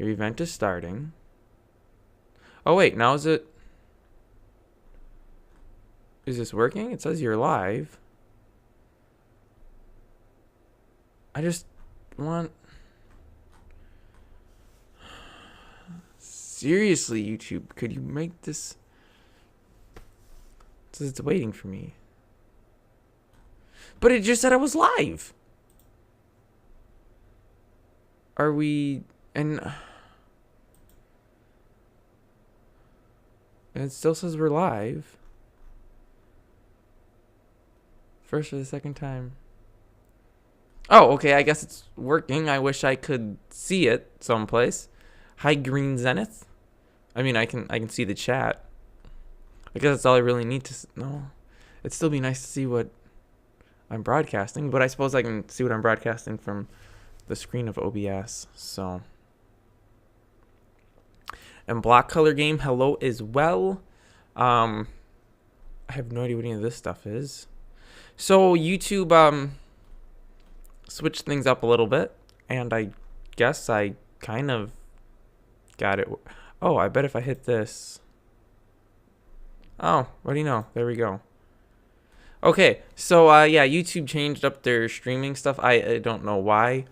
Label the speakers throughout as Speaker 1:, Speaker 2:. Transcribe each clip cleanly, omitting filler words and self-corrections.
Speaker 1: Your event is starting. Oh, wait. Now is it... Is this working? It says you're live. I just want... Seriously, YouTube, could you make this... It says it's waiting for me. But it just said I was live. Are we... And it still says we're live. First or the second time. Oh, okay, I guess it's working. I wish I could see it someplace. Hi, Green Zenith. I mean, I can see the chat. I guess that's all I really need to know. It'd still be nice to see what I'm broadcasting, but I suppose I can see what I'm broadcasting from the screen of OBS. So, and Block Color Game, hello as well. I have no idea what any of this stuff is. So YouTube switched things up a little bit, and I guess I kind of got it. Oh, I bet if I hit this. Oh, what do you know? There we go. Okay, so yeah, YouTube changed up their streaming stuff. I don't know why.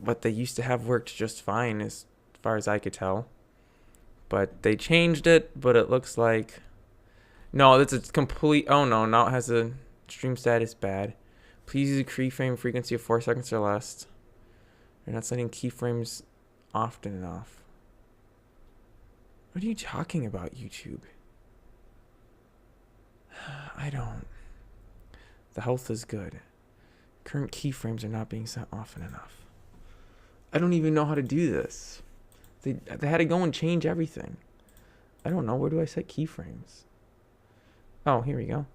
Speaker 1: What they used to have worked just fine as far as I could tell. But they changed it, but it looks like... No, it's a complete... Oh no, now it has a stream status bad. Please use a keyframe frequency of 4 seconds or less. You're not setting keyframes often enough. What are you talking about, YouTube? I don't. The health is good. Current keyframes are not being set often enough. I don't even know how to do this. They had to go and change everything. I don't know. Where do I set keyframes? Oh, here we go.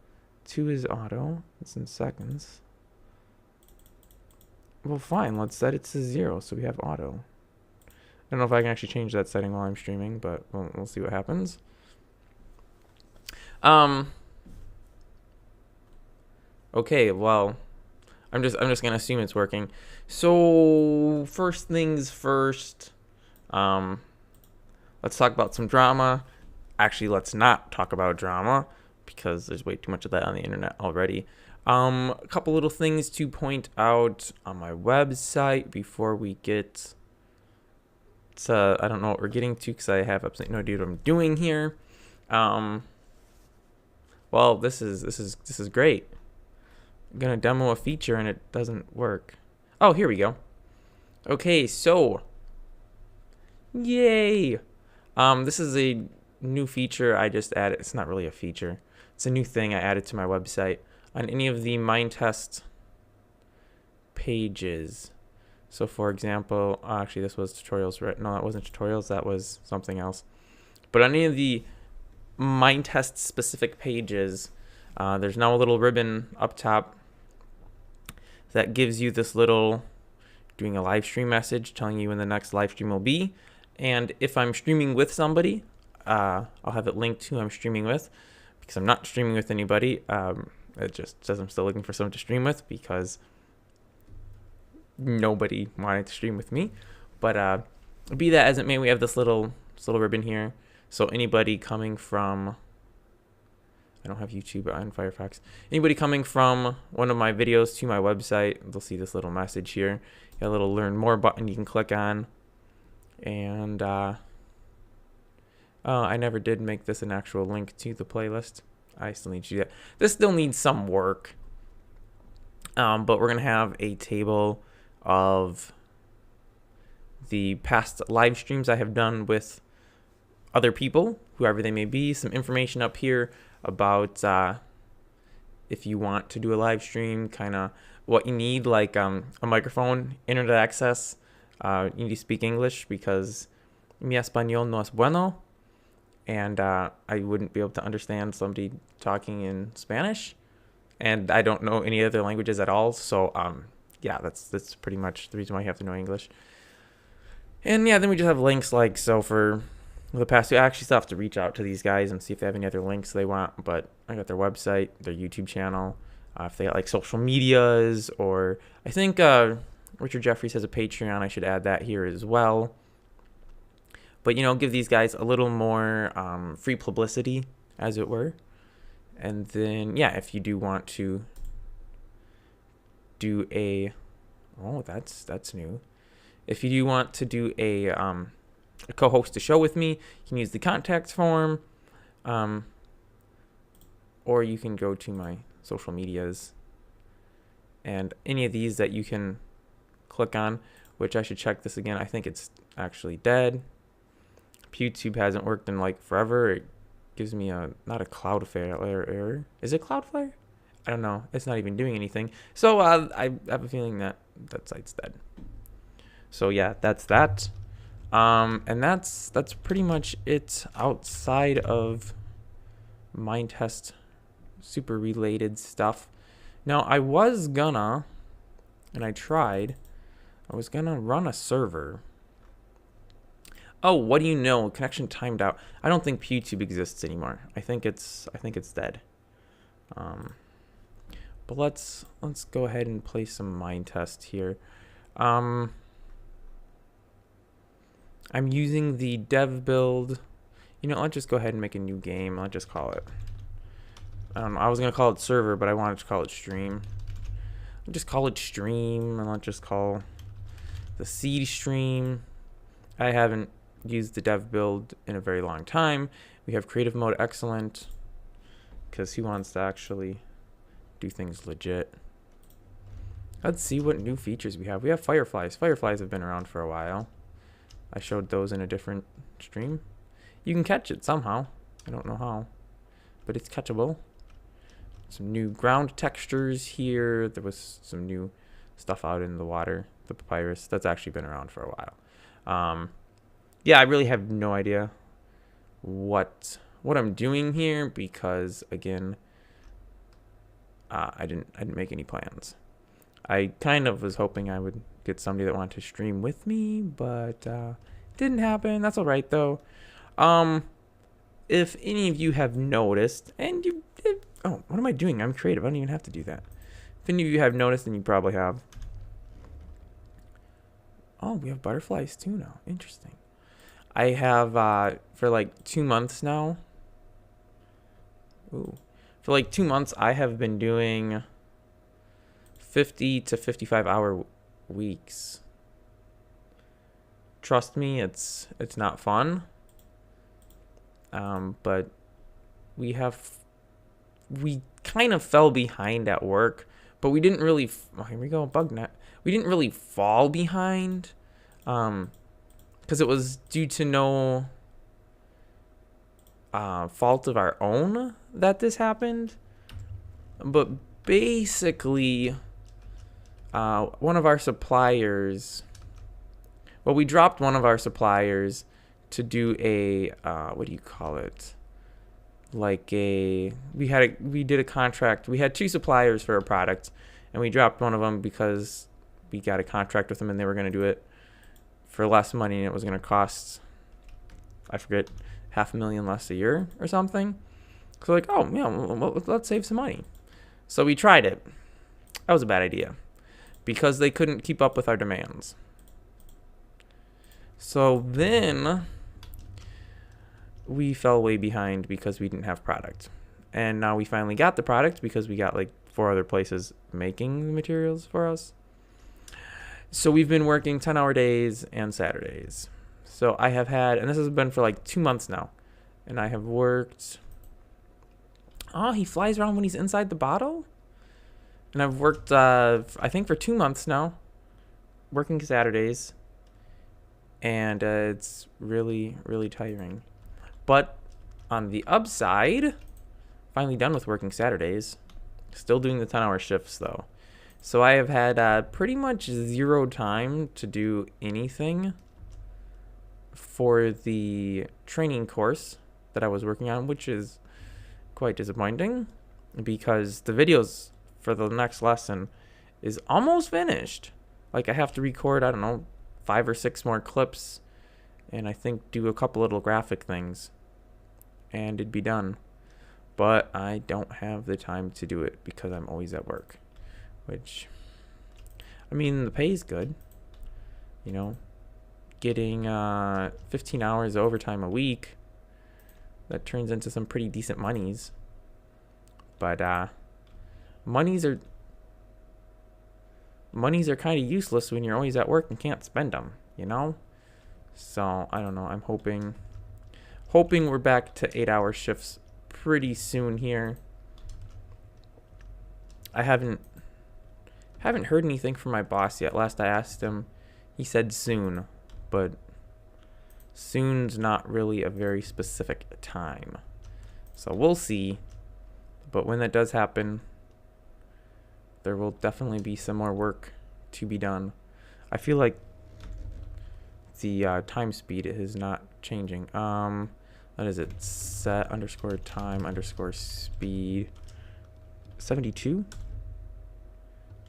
Speaker 1: 2 is auto. It's in seconds. Well, fine. Let's set it to 0 so we have auto. I don't know if I can actually change that setting while I'm streaming, but we'll see what happens. Okay, well, I'm just gonna assume it's working. So first things first, let's talk about some drama. Actually, let's not talk about drama because there's way too much of that on the internet already. A couple little things to point out on my website before we get to, I don't know what we're getting to because I have absolutely no idea what I'm doing here. Well, this is great. I'm gonna demo a feature and it doesn't work. Oh, here we go. Okay, so yay! This is a new feature I just added. It's not really a feature. It's a new thing I added to my website on any of the Minetest pages. So, for example, actually, this was tutorials, right? No, that wasn't tutorials. That was something else. But on any of the Minetest specific pages, there's now a little ribbon up top that gives you this little doing a live stream message telling you when the next live stream will be. And if I'm streaming with somebody, I'll have it linked to who I'm streaming with because I'm not streaming with anybody. It just says I'm still looking for someone to stream with because nobody wanted to stream with me. But be that as it may, we have this little ribbon here. So anybody coming from... I don't have YouTube on Firefox. Anybody coming from one of my videos to my website, they'll see this little message here. You got a little learn more button you can click on. And I never did make this an actual link to the playlist. I still need to do that. This still needs some work. But we're going to have a table of the past live streams I have done with other people, whoever they may be. Some information up here about if you want to do a live stream, kind of what you need, like a microphone, internet access. You need to speak English because mi español no es bueno, and I wouldn't be able to understand somebody talking in Spanish, and I don't know any other languages at all. So yeah, that's pretty much the reason why you have to know English. And yeah, then we just have links like so for the past two. I actually still have to reach out to these guys and see if they have any other links they want, but I got their website, their YouTube channel, if they got like social medias, or I think Richard Jeffries has a Patreon. I should add that here as well. But, you know, give these guys a little more free publicity, as it were. And then, yeah, if you do want to do a... Oh, that's new. If you do want to do a co-host a show with me, you can use the contact form. Or you can go to my social medias. And any of these that you can click on, which I should check this again. I think it's actually dead. YouTube hasn't worked in like forever. It gives me not a Cloudflare error. Is it Cloudflare? I don't know. It's not even doing anything. So I have a feeling that site's dead. So yeah, that's that. And that's pretty much it outside of Minetest super related stuff. Now I was gonna, and I tried, I was gonna run a server. Oh, what do you know? Connection timed out. I don't think YouTube exists anymore. I think it's dead. But let's go ahead and play some Minetest here. I'm using the dev build. You know, let's just go ahead and make a new game. Let's just call it. I don't know. I was gonna call it server, but I wanted to call it stream. I'll just call it stream, and let's just call the seed stream. I haven't used the dev build in a very long time. We have creative mode excellent, because he wants to actually do things legit. Let's see what new features we have. We have fireflies. Fireflies have been around for a while. I showed those in a different stream. You can catch it somehow. I don't know how, but it's catchable. Some new ground textures here. There was some new stuff out in the water. The papyrus, that's actually been around for a while. Yeah, I really have no idea what I'm doing here, because again, I didn't make any plans. I kind of was hoping I would get somebody that wanted to stream with me, but didn't happen. That's all right though. If any of you have noticed, and oh, what am I doing? I'm creative. I don't even have to do that. If any of you have noticed, then you probably have. Oh, we have butterflies too now. Interesting. I have for like 2 months now. Ooh. For like 2 months, I have been doing 50 to 55 hour weeks. Trust me, it's not fun. But we kind of fell behind at work, but we didn't really. Oh, here we go, bug net. We didn't really fall behind, because it was due to no fault of our own that this happened. But basically, one of our suppliers. Well, we dropped one of our suppliers to do a what do you call it? Like we did a contract. We had 2 suppliers for a product, and we dropped one of them because we got a contract with them, and they were going to do it for less money, and it was going to cost, I forget, $500,000 less a year or something. So like, oh yeah, well, let's save some money. So we tried it. That was a bad idea, because they couldn't keep up with our demands. So then we fell way behind because we didn't have product. And now we finally got the product because we got like 4 other places making the materials for us. So we've been working 10-hour days and Saturdays. So I have had, and this has been for like 2 months now, and I have worked. Oh, he flies around when he's inside the bottle? And I've worked, I think for 2 months now, working Saturdays. And it's really, really tiring. But on the upside, finally done with working Saturdays. Still doing the 10-hour shifts though. So I have had pretty much 0 time to do anything for the training course that I was working on, which is quite disappointing, because the videos for the next lesson is almost finished. Like, I have to record, I don't know, 5 or 6 more clips, and I think do a couple little graphic things, and it'd be done. But I don't have the time to do it because I'm always at work, which, I mean, the pay is good, you know, getting 15 hours of overtime a week. That turns into some pretty decent monies. But monies are kind of useless when you're always at work and can't spend them, you know? So, I don't know. I'm hoping we're back to 8-hour shifts pretty soon here. I haven't heard anything from my boss yet. Last I asked him, he said soon, but soon's not really a very specific time. So we'll see. But when that does happen, there will definitely be some more work to be done. I feel like the time speed is not changing. What is it? Set underscore time underscore speed 72?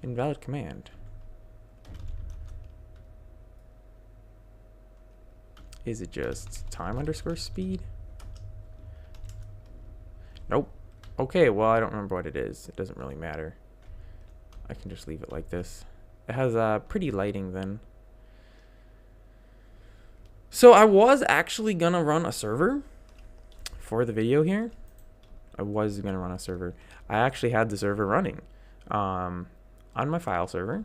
Speaker 1: Invalid command. Is it just time underscore speed? Nope. Okay, well, I don't remember what it is. It doesn't really matter. I can just leave it like this. It has pretty lighting then. So I was actually gonna run a server for the video here. I actually had the server running on my file server.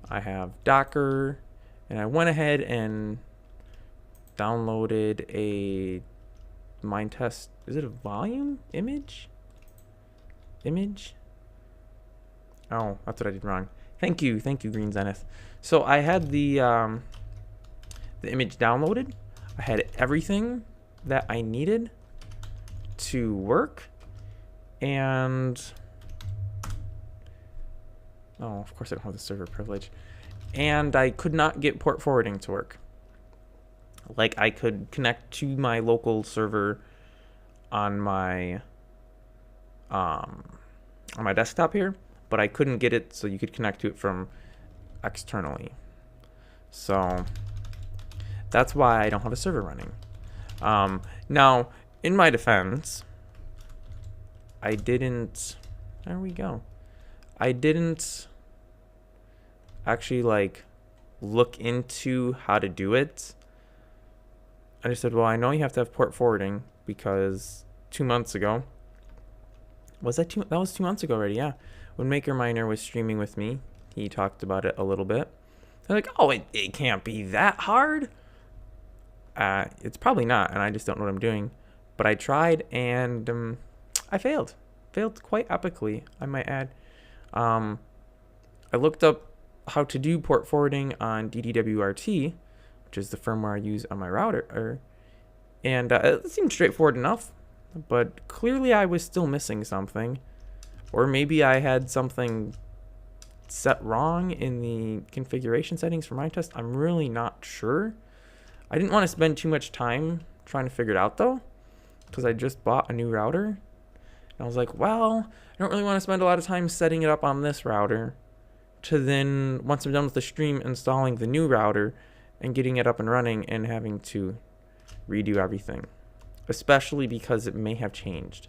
Speaker 1: I have Docker, and I went ahead and downloaded a Minetest. Is it a volume image? Oh, that's what I did wrong. Thank you, Green Zenith. So I had the image downloaded. I had everything that I needed to work, and oh, of course I don't have the server privilege. And I could not get port forwarding to work. Like, I could connect to my local server on my desktop here, but I couldn't get it so you could connect to it from externally. So that's why I don't have a server running. Now, in my defense, I didn't actually like look into how to do it. I just said, well, I know you have to have port forwarding because 2 months ago, that was 2 months ago already, yeah. When Maker Miner was streaming with me, he talked about it a little bit. They're like, oh, it can't be that hard. It's probably not, and I just don't know what I'm doing. But I tried, and I failed. Failed quite epically, I might add. I looked up how to do port forwarding on DDWRT, which is the firmware I use on my router, and it seemed straightforward enough, but clearly I was still missing something, or maybe I had something set wrong in the configuration settings for Minetest. I'm really not sure. I didn't want to spend too much time trying to figure it out though, because I just bought a new router, and I was like, well, I don't really want to spend a lot of time setting it up on this router to then, once I'm done with the stream, installing the new router and getting it up and running and having to redo everything, especially because it may have changed,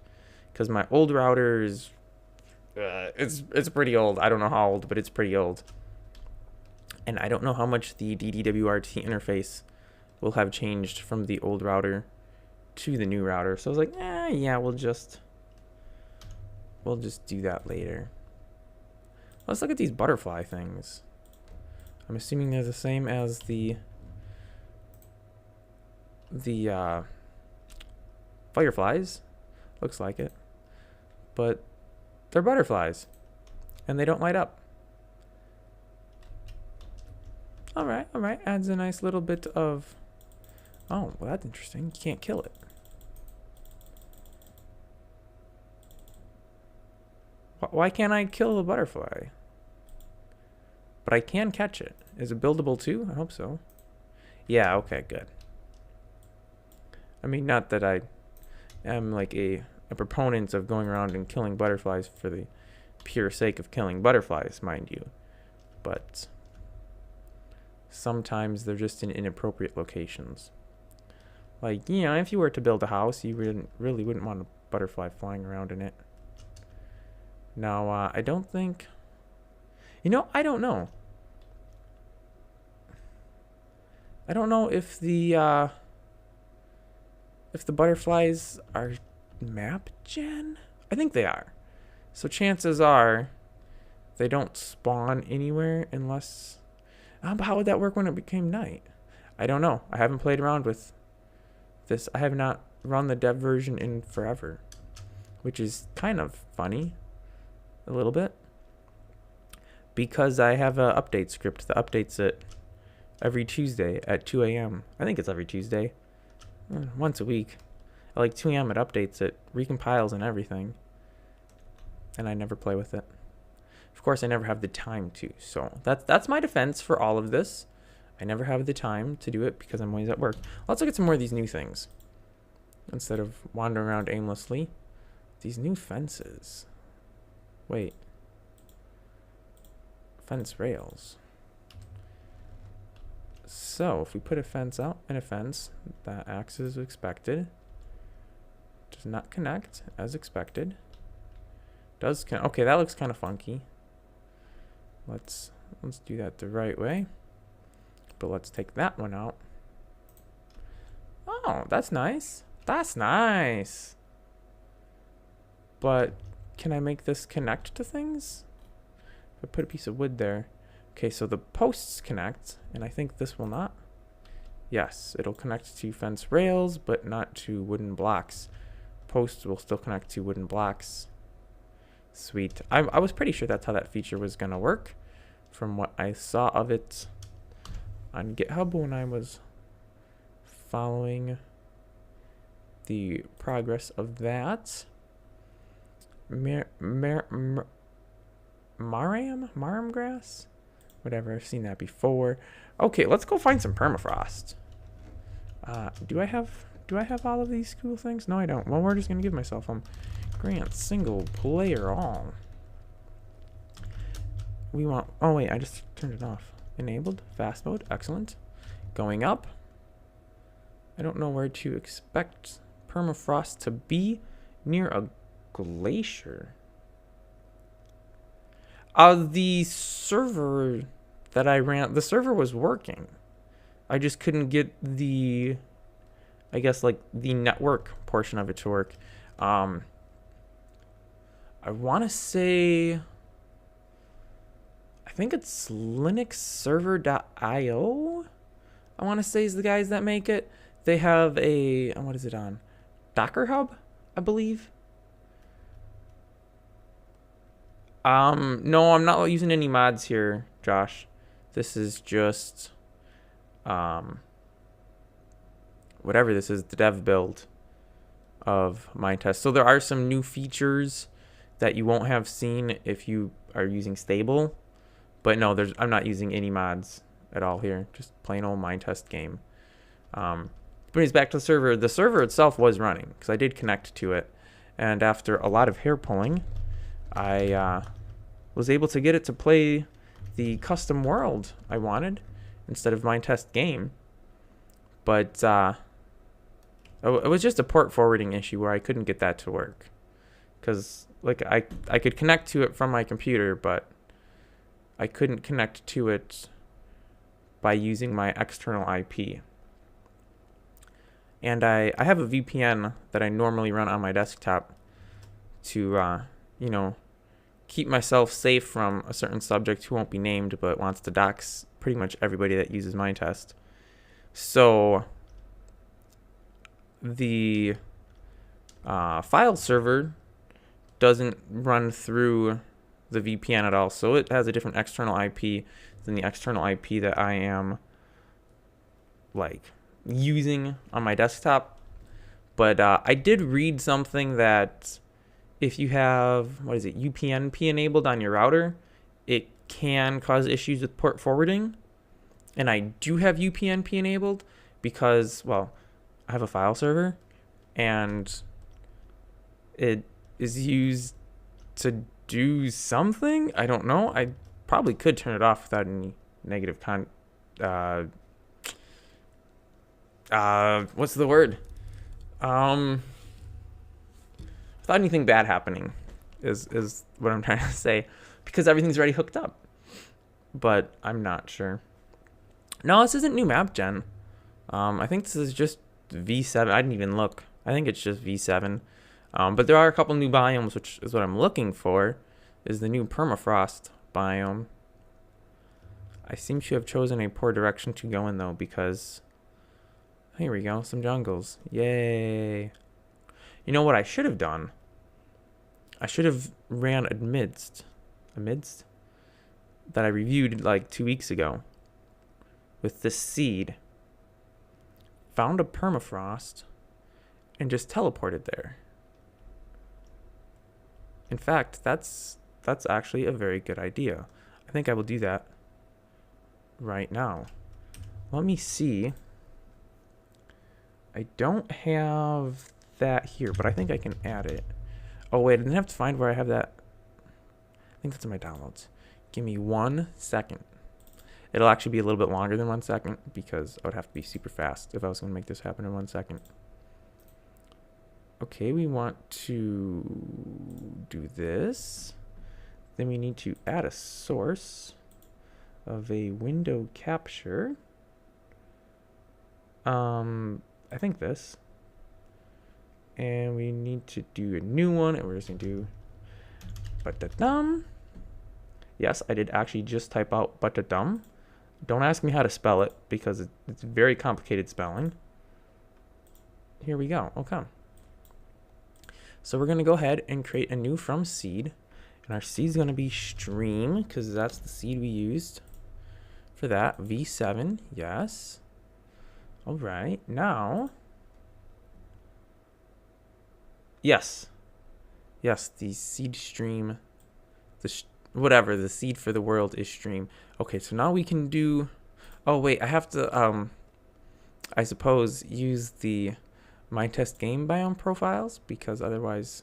Speaker 1: because my old router is it's pretty old. I don't know how old, but it's pretty old, and I don't know how much the DDWRT interface will have changed from the old router to the new router. So I was like, yeah, we'll just do that later. Let's look at these butterfly things. I'm assuming they're the same as the fireflies. Looks like it. But they're butterflies, and they don't light up. All right. Adds a nice little bit of... Oh, well, that's interesting. You can't kill it. Why can't I kill the butterfly? But I can catch it. Is it buildable too? I hope so. Yeah, okay, good. I mean, not that I am like a proponent of going around and killing butterflies for the pure sake of killing butterflies, mind you. But sometimes they're just in inappropriate locations. Like, you know, if you were to build a house, you really wouldn't want a butterfly flying around in it. Now, I don't think... You know, I don't know. I don't know if the butterflies are map gen. I think they are. So chances are they don't spawn anywhere unless... but how would that work when it became night? I don't know. I haven't played around with this. I have not run the dev version in forever, which is kind of funny a little bit, because I have an update script that updates it every Tuesday at 2 a.m. I think it's every Tuesday. Once a week. At like 2 a.m. it updates it, recompiles and everything. And I never play with it. Of course, I never have the time to. So that's my defense for all of this. I never have the time to do it because I'm always at work. Let's look at some more of these new things. Instead of wandering around aimlessly. These new fences. Wait. Fence rails. So, if we put a fence out and a fence that acts as expected, does not connect as expected, does connect. Okay, that looks kind of funky. Let's do that the right way. But let's take that one out. Oh, that's nice. That's nice. But can I make this connect to things? If I put a piece of wood there. Okay, so the posts connect, and I think this will not. Yes, it'll connect to fence rails, but not to wooden blocks. Posts will still connect to wooden blocks. Sweet. I was pretty sure that's how that feature was going to work from what I saw of it on GitHub when I was following the progress of that. Maram grass? Whatever, I've seen that before. Okay, let's go find some permafrost. Do I have all of these cool things? No, I don't. Well, we're just gonna give myself them. Grant single player all. We want... Oh, wait, I just turned it off. Enabled. Fast mode. Excellent. Going up. I don't know where to expect permafrost to be. Near a glacier. The server that I ran... The server was working. I just couldn't get the... I guess, like, the network portion of it to work. I want to say... I think it's linuxserver.io. I want to say is the guys that make it. They have a... What is it on? Docker Hub, I believe. No, I'm not using any mods here, Josh. This is just... whatever this is, the dev build of Minetest. So there are some new features that you won't have seen if you are using stable. But no, I'm not using any mods at all here. Just plain old Minetest game. Brings back to the server. The server itself was running because I did connect to it. And after a lot of hair pulling, I was able to get it to play the custom world I wanted instead of Minetest game. But it was just a port forwarding issue where I couldn't get that to work. Because like I could connect to it from my computer, but I couldn't connect to it by using my external IP. And I have a VPN that I normally run on my desktop to, you know, keep myself safe from a certain subject who won't be named but wants to dox pretty much everybody that uses Minetest. So the file server doesn't run through the VPN at all, so it has a different external IP than the external IP that I am like using on my desktop. But I did read something that if you have, what is it, UPnP enabled on your router, it can cause issues with port forwarding. And I do have UPnP enabled because, well, I have a file server and it is used to do something. I don't know. I probably could turn it off without any negative what's the word? Without anything bad happening is what I'm trying to say, because everything's already hooked up. But I'm not sure. No, this isn't new map gen. I think this is just V7. I didn't even look. I think it's just V7. But there are a couple new biomes, which is what I'm looking for, is the new permafrost biome. I seem to have chosen a poor direction to go in, though, because... Here we go, some jungles. Yay. You know what I should have done? I should have ran amidst that I reviewed like 2 weeks ago with this seed. Found a permafrost and just teleported there. In fact, that's actually a very good idea. I think I will do that right now. Let me see. I don't have that here, but I think I can add it. Oh wait, I didn't have to find where I have that. I think that's in my downloads. Give me 1 second. It'll actually be a little bit longer than 1 second because I would have to be super fast if I was going to make this happen in 1 second. Okay, we want to do this. Then we need to add a source of a window capture. I think this. And we need to do a new one, and we're just going to do but-da-dum. Yes, I did actually just type out but-da-dum. Don't ask me how to spell it because it's very complicated spelling. Here we go. Okay. So we're going to go ahead and create a new from seed. And our seed is going to be stream because that's the seed we used for that. V7. Yes. All right. Now. Yes. Yes, the seed stream. Whatever, the seed for the world is stream. Okay, so now we can do... Oh, wait, I have to, I suppose, use the Minetest game biome profiles, because otherwise,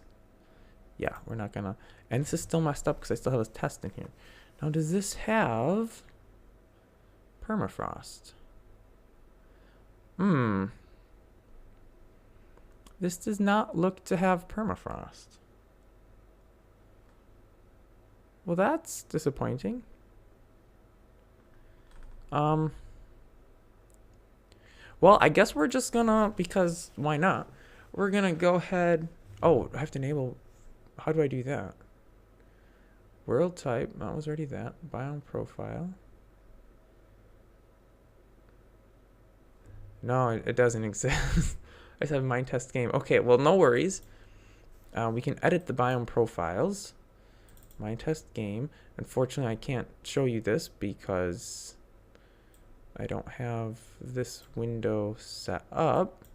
Speaker 1: yeah, we're not gonna... And this is still messed up, because I still have a test in here. Now, does this have permafrost? This does not look to have permafrost. Well, that's disappointing. Well, I guess we're just gonna, because why not? We're gonna go ahead. Oh, I have to enable. How do I do that? World type. That was already that. Biome profile. No, it doesn't exist. I just have Minetest game. Okay, well, no worries. We can edit the biome profiles. Minetest game. Unfortunately, I can't show you this because I don't have this window set up.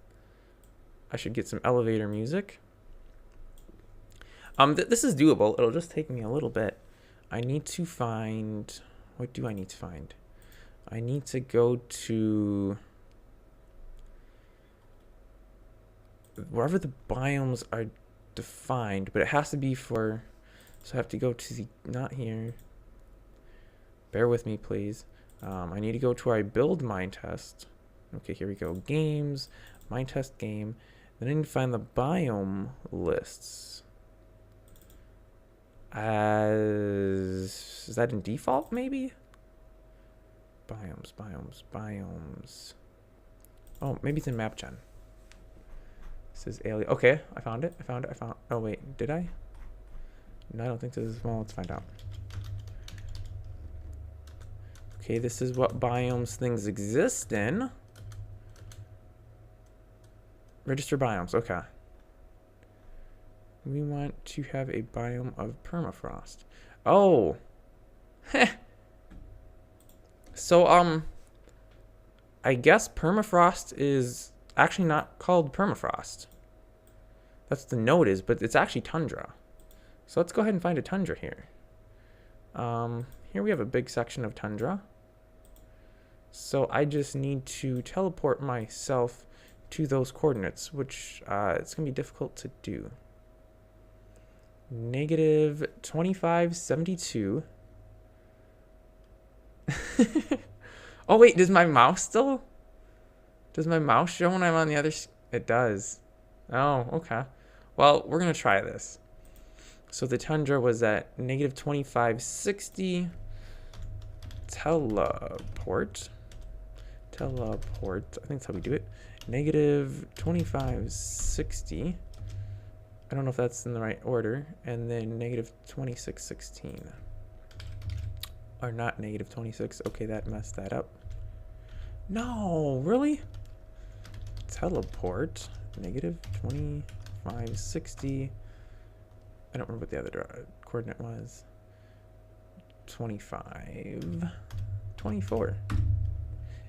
Speaker 1: I should get some elevator music. This is doable. It'll just take me a little bit. I need to find... What do I need to find? I need to go to... wherever the biomes are defined, but it has to be for... So I have to go to the... Not here. Bear with me, please. I need to go to where I build Minetest. Okay, here we go. Games, Minetest game. Then I need to find the biome lists. Is that in default, maybe? Biomes. Oh, maybe it's in MapGen. This is alien. Okay, I found it. Oh, wait, did I? No, I don't think this is... Well, let's find out. Okay, this is what biomes things exist in. Register biomes. Okay. We want to have a biome of permafrost. Oh. Heh. So, I guess permafrost is actually not called permafrost. That's the node is, but it's actually tundra. So let's go ahead and find a tundra here. Here we have a big section of tundra. So I just need to teleport myself to those coordinates, which it's going to be difficult to do. Negative 2572. Oh, wait, does my mouse still? Does my mouse show when I'm on the other? It does. Oh, okay. Well, we're going to try this. So the tundra was at negative 2560. Teleport teleport. I think that's how we do it. Negative 2560. I don't know if that's in the right order. And then negative 2616. Or not negative 26. Okay, that messed that up. No, really? Teleport. Negative 2560. I don't remember what the other coordinate was. 25. 24.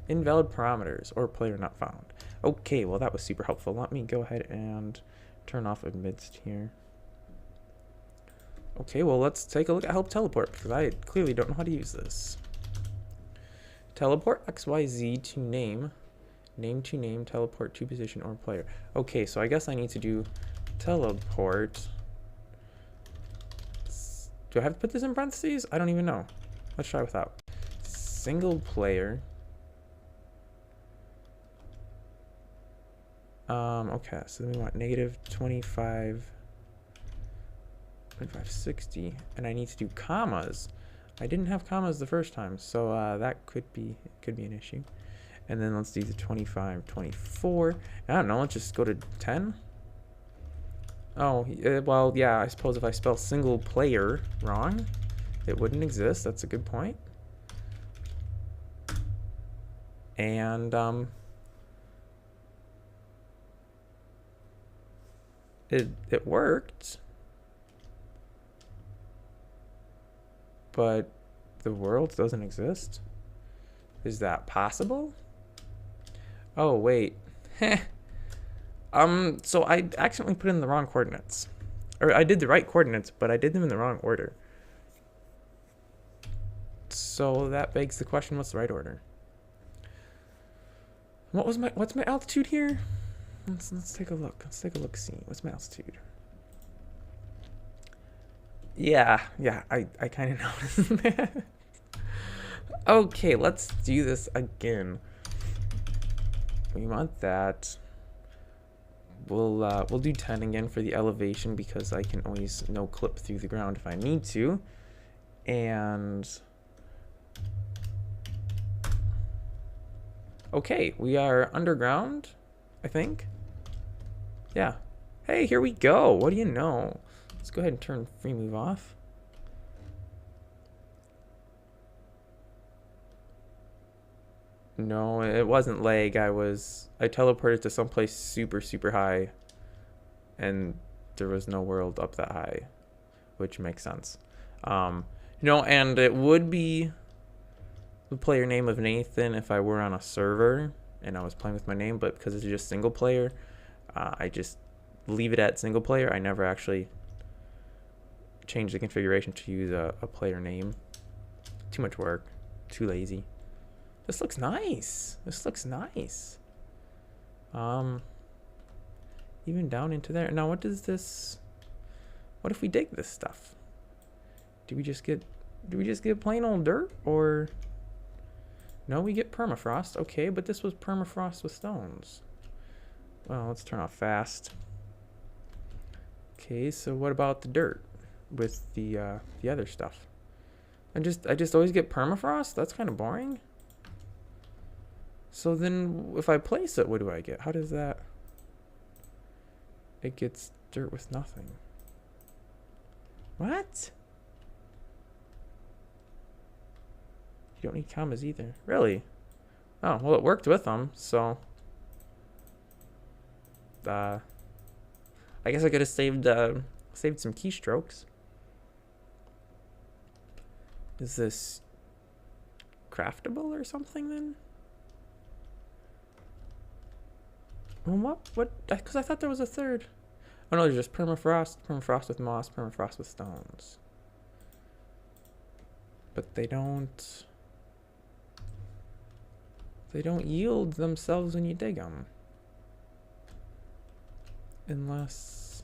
Speaker 1: Invalid parameters or player not found. Okay, well that was super helpful. Let me go ahead and turn off amidst here. Okay, well let's take a look at help teleport because I clearly don't know how to use this. Teleport XYZ to name. Name to name, teleport to position or player. Okay, so I guess I need to do teleport. Do I have to put this in parentheses? I don't even know. Let's try without. Single player. Okay, so then we want negative 2560, and I need to do commas. I didn't have commas the first time, so that could be an issue. And then let's do the 25, 24. I don't know, let's just go to 10. Oh, well, yeah, I suppose if I spell single player wrong, it wouldn't exist. That's a good point. And, it worked. But the world doesn't exist? Is that possible? Oh, wait. So I accidentally put in the wrong coordinates. Or I did the right coordinates, but I did them in the wrong order. So that begs the question, what's the right order? What's my altitude here? Let's take a look. Let's take a look, see. What's my altitude? Yeah, I kind of noticed that. Okay, let's do this again. We want that. We'll do 10 again for the elevation because I can always no clip through the ground if I need to. And okay, we are underground, I think. Yeah. Hey, here we go. What do you know? Let's go ahead and turn free move off. No, it wasn't lag. I teleported to someplace super high, and there was no world up that high, which makes sense. And it would be the player name of Nathan if I were on a server and I was playing with my name, but because it's just single player, I just leave it at single player. I never actually change the configuration to use a player name. Too much work. Too lazy. This looks nice. This looks nice. Even down into there. Now, what does this? What if we dig this stuff? Do we just get plain old dirt, or no? We get permafrost. Okay, but this was permafrost with stones. Well, let's turn off fast. Okay, so what about the dirt with the other stuff? I just always get permafrost. That's kind of boring. So then if I place it, what do I get? How does that? It gets dirt with nothing. What? You don't need commas either. Really? Oh, well, it worked with them, so I guess I could have saved some keystrokes. Is this craftable or something then? Well, what? Because I thought there was a third. Oh no, there's just permafrost, permafrost with moss, permafrost with stones. But they don't yield themselves when you dig them. Unless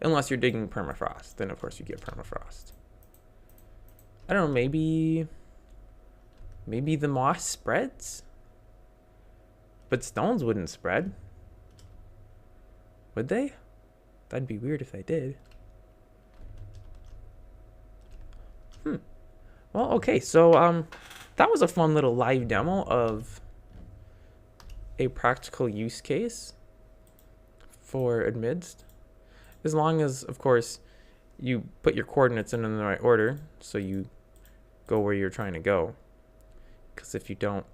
Speaker 1: you're digging permafrost, then of course you get permafrost. I don't know, maybe the moss spreads? But stones wouldn't spread. Would they? That'd be weird if they did. Well, okay, so that was a fun little live demo of a practical use case for amidst, as long as, of course, you put your coordinates in the right order, so you go where you're trying to go. Because if you don't,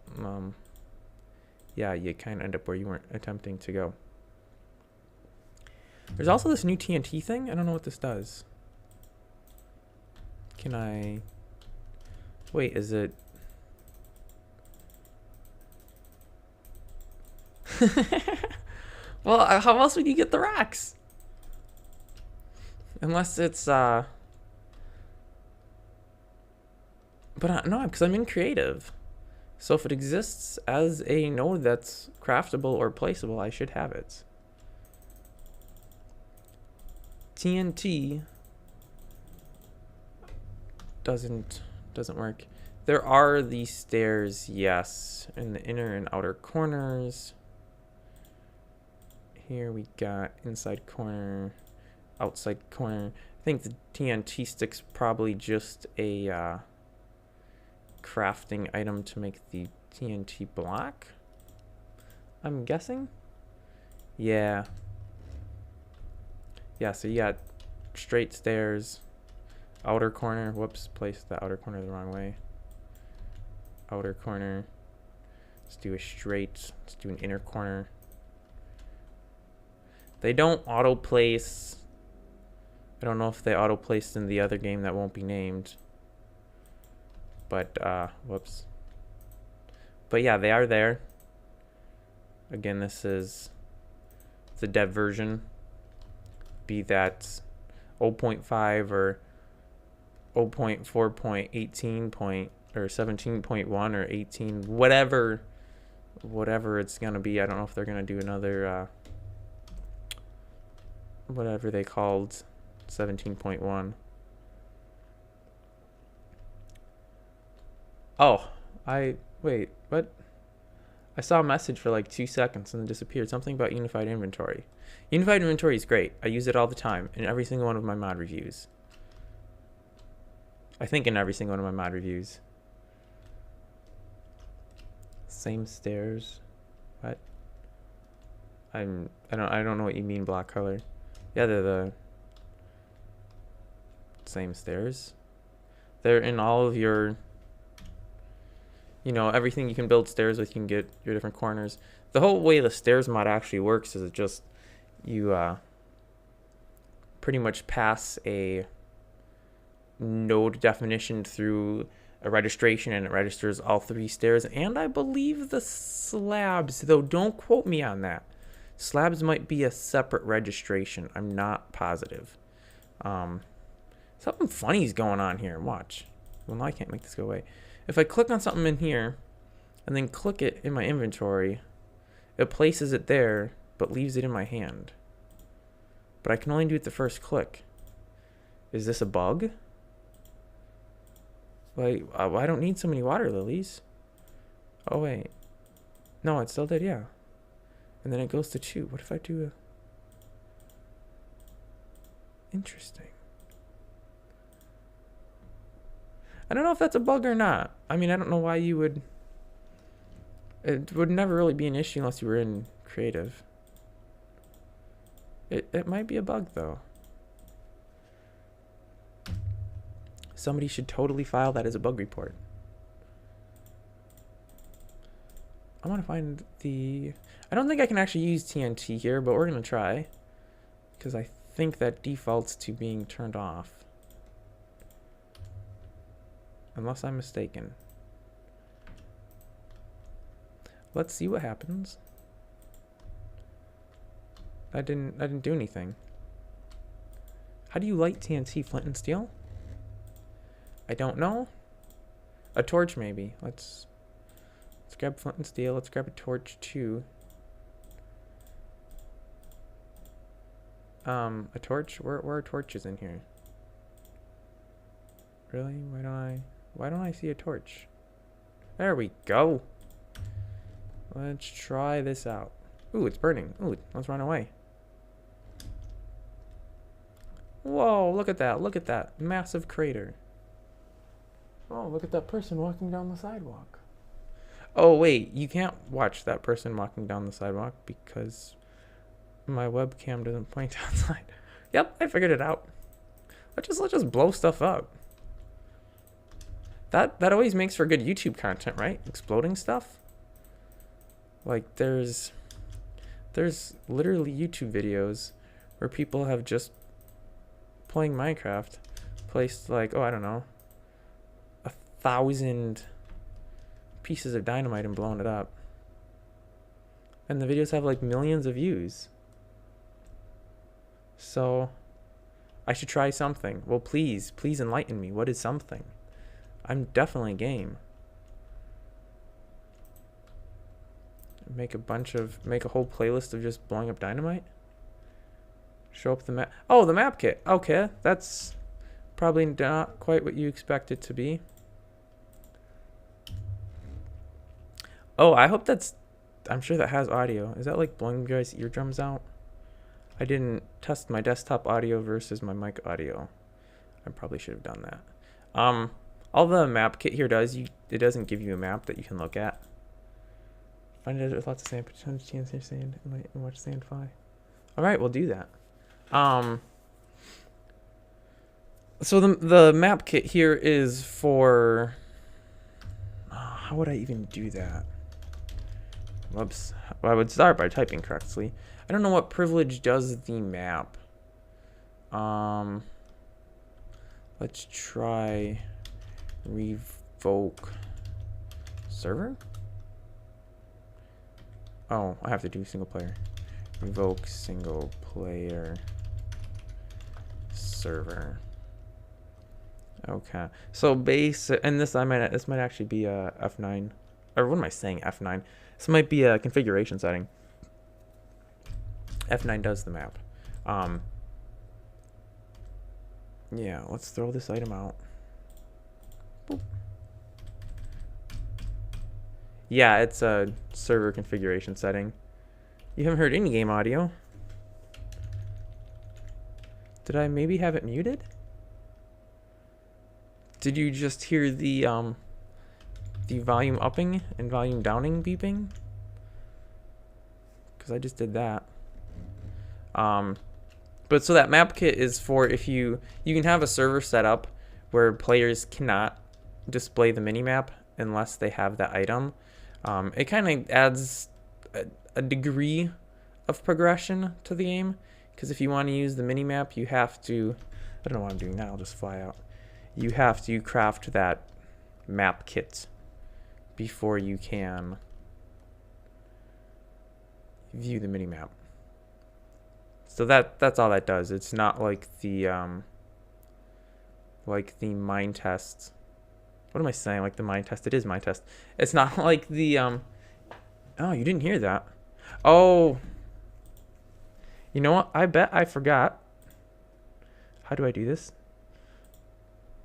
Speaker 1: yeah, you kind of end up where you weren't attempting to go. There's also this new TNT thing. I don't know what this does. Can I... Wait, is it... Well, how else would you get the racks? Unless it's, But no, because I'm in creative. So if it exists as a node that's craftable or placeable, I should have it. TNT doesn't work. There are these stairs, yes, in the inner and outer corners. Here we got inside corner, outside corner. I think the TNT stick's probably just a crafting item to make the TNT block, I'm guessing. Yeah, so you got straight stairs, outer corner. Whoops, placed the outer corner the wrong way. Outer corner. Let's do a straight. Let's do an inner corner. They don't auto place. I don't know if they auto placed in the other game that won't be named. But, whoops. But yeah, they are there. Again, this is the dev version. Be that 0.5 or 0.4.18 or 17.1 or 18, whatever it's gonna be. I don't know if they're gonna do another whatever they called 17.1. Oh, wait, what? I saw a message for like 2 seconds and then disappeared. Something about unified inventory. Unified inventory is great. I use it all the time in every single one of my mod reviews. I think in every single one of my mod reviews. Same stairs. What? I don't know what you mean, block color. Yeah, they're the same stairs. They're in all of your, you know, everything you can build stairs with, you can get your different corners. The whole way the stairs mod actually works is it just, you pretty much pass a node definition through a registration and it registers all 3 stairs, and I believe the slabs, though don't quote me on that. Slabs might be a separate registration. I'm not positive. Something funny's going on here. Watch. Well, now I can't make this go away. If I click on something in here and then click it in my inventory, it places it there but leaves it in my hand. But I can only do it the first click. Is this a bug? Like, I don't need so many water lilies. Oh, wait. No, it still did, yeah. And then it goes to 2. What if I do a... Interesting. I don't know if that's a bug or not. I mean, I don't know why you would... It would never really be an issue unless you were in creative. It might be a bug, though. Somebody should totally file that as a bug report. I want to find the... I don't think I can actually use TNT here, but we're going to try. Because I think that defaults to being turned off. Unless I'm mistaken. Let's see what happens. I didn't do anything. How do you light TNT? Flint and steel? I don't know. A torch maybe. Let's grab flint and steel. Let's grab a torch too. A torch? Where are torches in here? Really? Why don't I see a torch? There we go. Let's try this out. Ooh, it's burning. Ooh, let's run away. Whoa, look at that. Look at that. Massive crater. Oh, look at that person walking down the sidewalk. Oh, wait, you can't watch that person walking down the sidewalk because my webcam doesn't point outside. Yep, I figured it out. Let's just blow stuff up. That always makes for good YouTube content, right? Exploding stuff. Like there's literally YouTube videos where people have just playing Minecraft placed like, oh, I don't know, 1,000 pieces of dynamite and blown it up. And the videos have like millions of views. So I should try something. Well, please enlighten me. What is something? I'm definitely game. Make a whole playlist of just blowing up dynamite. Show up the map. Oh, the map kit. Okay, that's probably not quite what you expect it to be. Oh, I hope I'm sure that has audio. Is that like blowing you guys' eardrums out? I didn't test my desktop audio versus my mic audio. I probably should have done that. All the map kit here does, it doesn't give you a map that you can look at. Find it with lots of sand, pretend to chance sand, and watch sand fly. Alright, we'll do that. So the map kit here is for... how would I even do that? Whoops. Well, I would start by typing correctly. I don't know what privilege does the map. Let's try revoke server. Oh, I have to do single player. Revoke single player server. Okay. So base, and this might actually be a F9, or what am I saying? F9. This might be a configuration setting. F9 does the map. Yeah, let's throw this item out. Boop. Yeah, it's a server configuration setting. You haven't heard any game audio. Did I maybe have it muted? Did you just hear the volume upping and volume downing beeping? Because I just did that. But so that map kit is for if you can have a server set up where players cannot display the minimap unless they have that item. It kind of adds a degree of progression to the game, because if you want to use the minimap, you have to, I don't know what I'm doing now, I'll just fly out. You have to craft that map kit before you can view the minimap. So that's all that does. It's not like the Minetest. What am I saying? Like the Minetest. It is Minetest. It's not like the oh, you didn't hear that. Oh. You know what? I bet I forgot. How do I do this?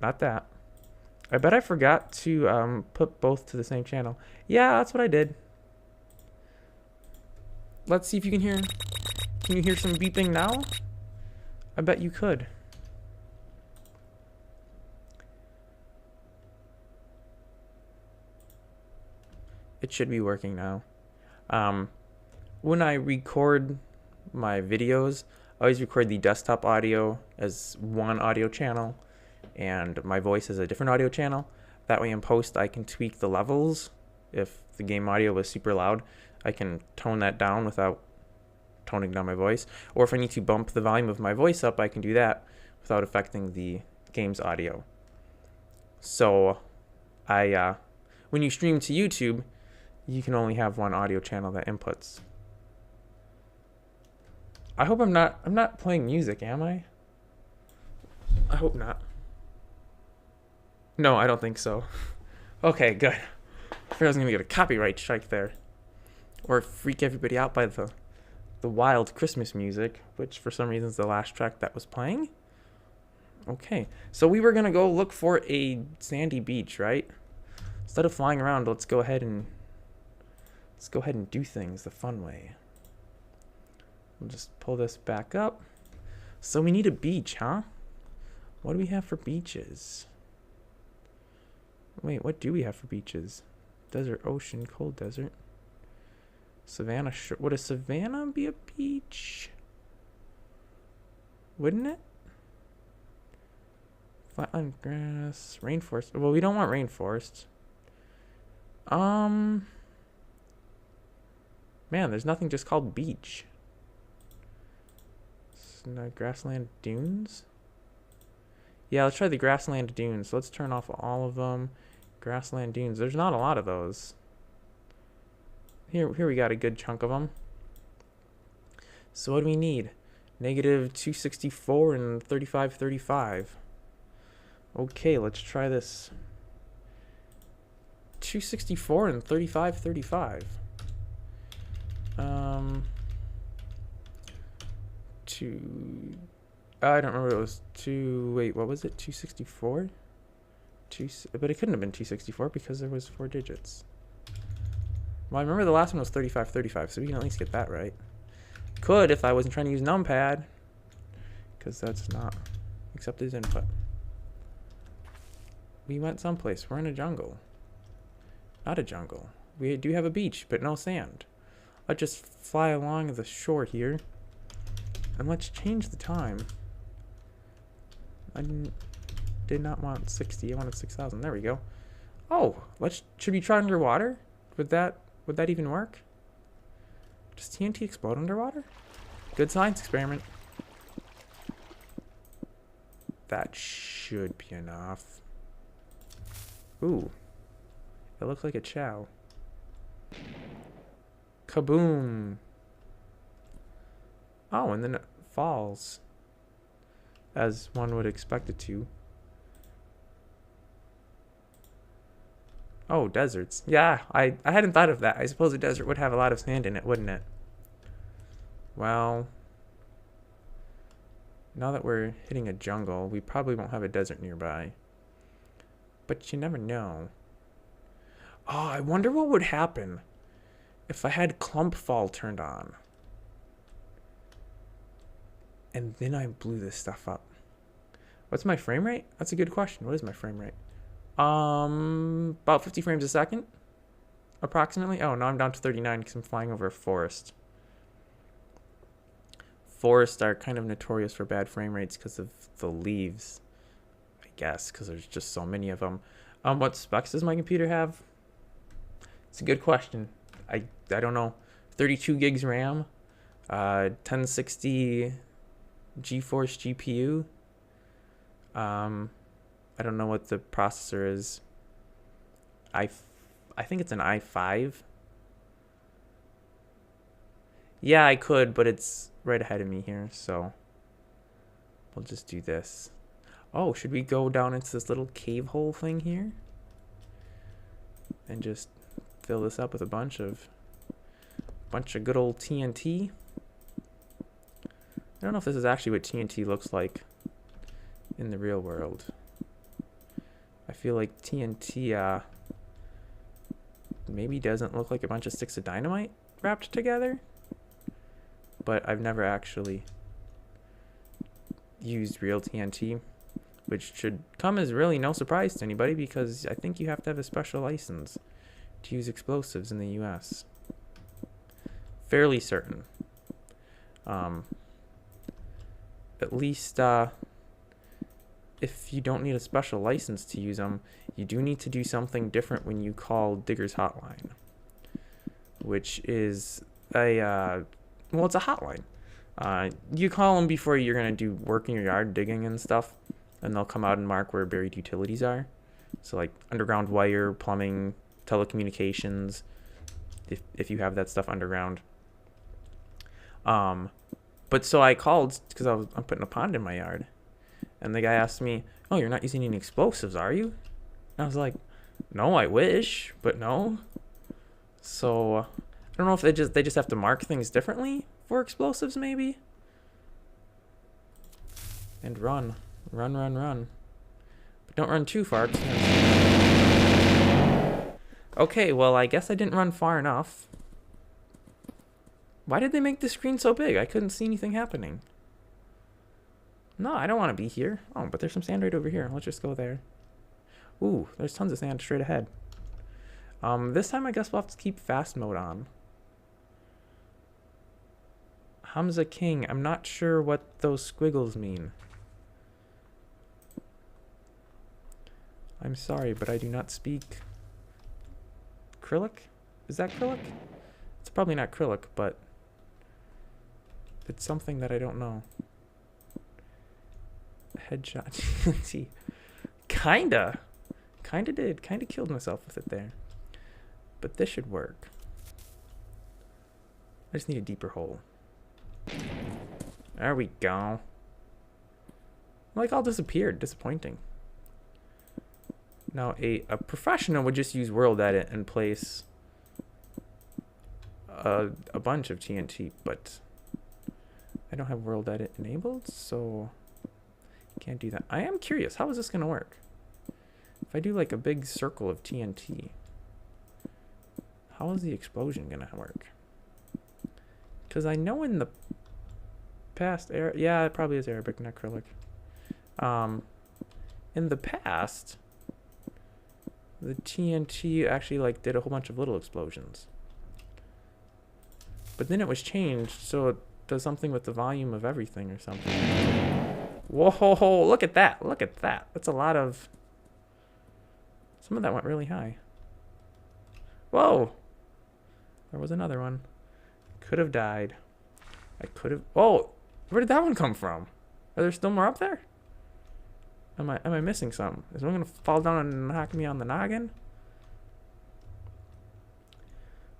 Speaker 1: Not that. I bet I forgot to put both to the same channel. Yeah, that's what I did. Let's see if you can hear. Can you hear some beeping now? I bet you could. It should be working now. When I record my videos, I always record the desktop audio as one audio channel and my voice as a different audio channel. That way in post I can tweak the levels. If the game audio was super loud, I can tone that down without toning down my voice. Or if I need to bump the volume of my voice up, I can do that without affecting the game's audio. So when you stream to YouTube, you can only have one audio channel that inputs. I hope I'm not playing music, am I? I hope not. No, I don't think so. Okay, good. I figured I was gonna get a copyright strike there. Or freak everybody out by the wild Christmas music, which for some reason is the last track that was playing. Okay, so we were gonna go look for a sandy beach, right? Instead of flying around, let's go ahead and do things the fun way. We'll just pull this back up. So we need a beach, huh? What do we have for beaches? Wait, what do we have for beaches? Desert, ocean, cold desert. Savannah, would a savanna be a beach? Wouldn't it? Flatland grass, rainforest. Well, we don't want rainforest. Man, there's nothing just called beach. Grassland dunes? Yeah, let's try the grassland dunes. Let's turn off all of them. Grassland dunes. There's not a lot of those. Here we got a good chunk of them. So what do we need? Negative 264 and 3535. Okay, let's try this. 264 and 3535. I don't remember. It was wait, what was it? 264? But it couldn't have been 264 because there was 4 digits. Well, I remember the last one was 3535, so we can at least get that right. Could if I wasn't trying to use numpad, because that's not accepted as input. We went someplace. We're in a jungle. Not a jungle. We do have a beach, but no sand. Let's just fly along the shore here. And let's change the time. I did not want 60. I wanted 6,000. There we go. Oh, should we try underwater? Would that even work? Does TNT explode underwater? Good science experiment. That should be enough. Ooh. It looks like a chow. Kaboom. Oh, and then it falls. As one would expect it to. Oh, deserts. Yeah, I hadn't thought of that. I suppose a desert would have a lot of sand in it, wouldn't it? Well, now that we're hitting a jungle, we probably won't have a desert nearby. But you never know. Oh, I wonder what would happen if I had clump fall turned on. And then I blew this stuff up. What's my frame rate? That's a good question. What is my frame rate? About 50 frames a second, approximately. Oh, now I'm down to 39 because I'm flying over a forest. Forests are kind of notorious for bad frame rates because of the leaves, I guess, because there's just so many of them. What specs does my computer have? It's a good question. I don't know. 32 gigs RAM, 1060 GeForce GPU. I don't know what the processor is. I think it's an i5. Yeah, I could, but it's right ahead of me here, so we'll just do this. Oh, should we go down into this little cave hole thing here? And just fill this up with a bunch of good old TNT. I don't know if this is actually what TNT looks like in the real world. I feel like TNT maybe doesn't look like a bunch of sticks of dynamite wrapped together. But I've never actually used real TNT, which should come as really no surprise to anybody because I think you have to have a special license to use explosives in the US. Fairly certain. At least if you don't need a special license to use them, you do need to do something different when you call Digger's Hotline, which is well, it's a hotline. You call them before you're going to do work in your yard, digging and stuff, and they'll come out and mark where buried utilities are. So like underground wire, plumbing, telecommunications, if you have that stuff underground. But so I called because I'm putting a pond in my yard. And the guy asked me, "Oh, you're not using any explosives, are you?" And I was like, "No, I wish, but no." So I don't know if they just have to mark things differently for explosives, maybe. And run. But don't run too far. Okay, well, I guess I didn't run far enough. Why did they make the screen so big? I couldn't see anything happening. No, I don't want to be here. Oh, but there's some sand right over here. Let's just go there. Ooh, there's tons of sand straight ahead. This time I guess we'll have to keep fast mode on. Hamza King, I'm not sure what those squiggles mean. I'm sorry, but I do not speak Acrylic? Is that Acrylic? It's probably not Acrylic, but it's something that I don't know. Headshot TNT. Kinda did. Kinda killed myself with it there. But this should work. I just need a deeper hole. There we go. Like, all disappeared. Disappointing. Now, a professional would just use World Edit and place a bunch of TNT, but I don't have World Edit enabled, so can't do that. I am curious, how is this going to work? If I do like a big circle of TNT, how is the explosion going to work? Because I know in the past, yeah, it probably is Arabic, not acrylic. In the past, the TNT actually like did a whole bunch of little explosions. But then it was changed, so it does something with the volume of everything or something. Whoa, look at that. Look at that. That's a lot of... Some of that went really high. Whoa. There was another one. Could have died. I could have... Oh, where did that one come from? Are there still more up there? Am I missing something? Is one going to fall down and knock me on the noggin?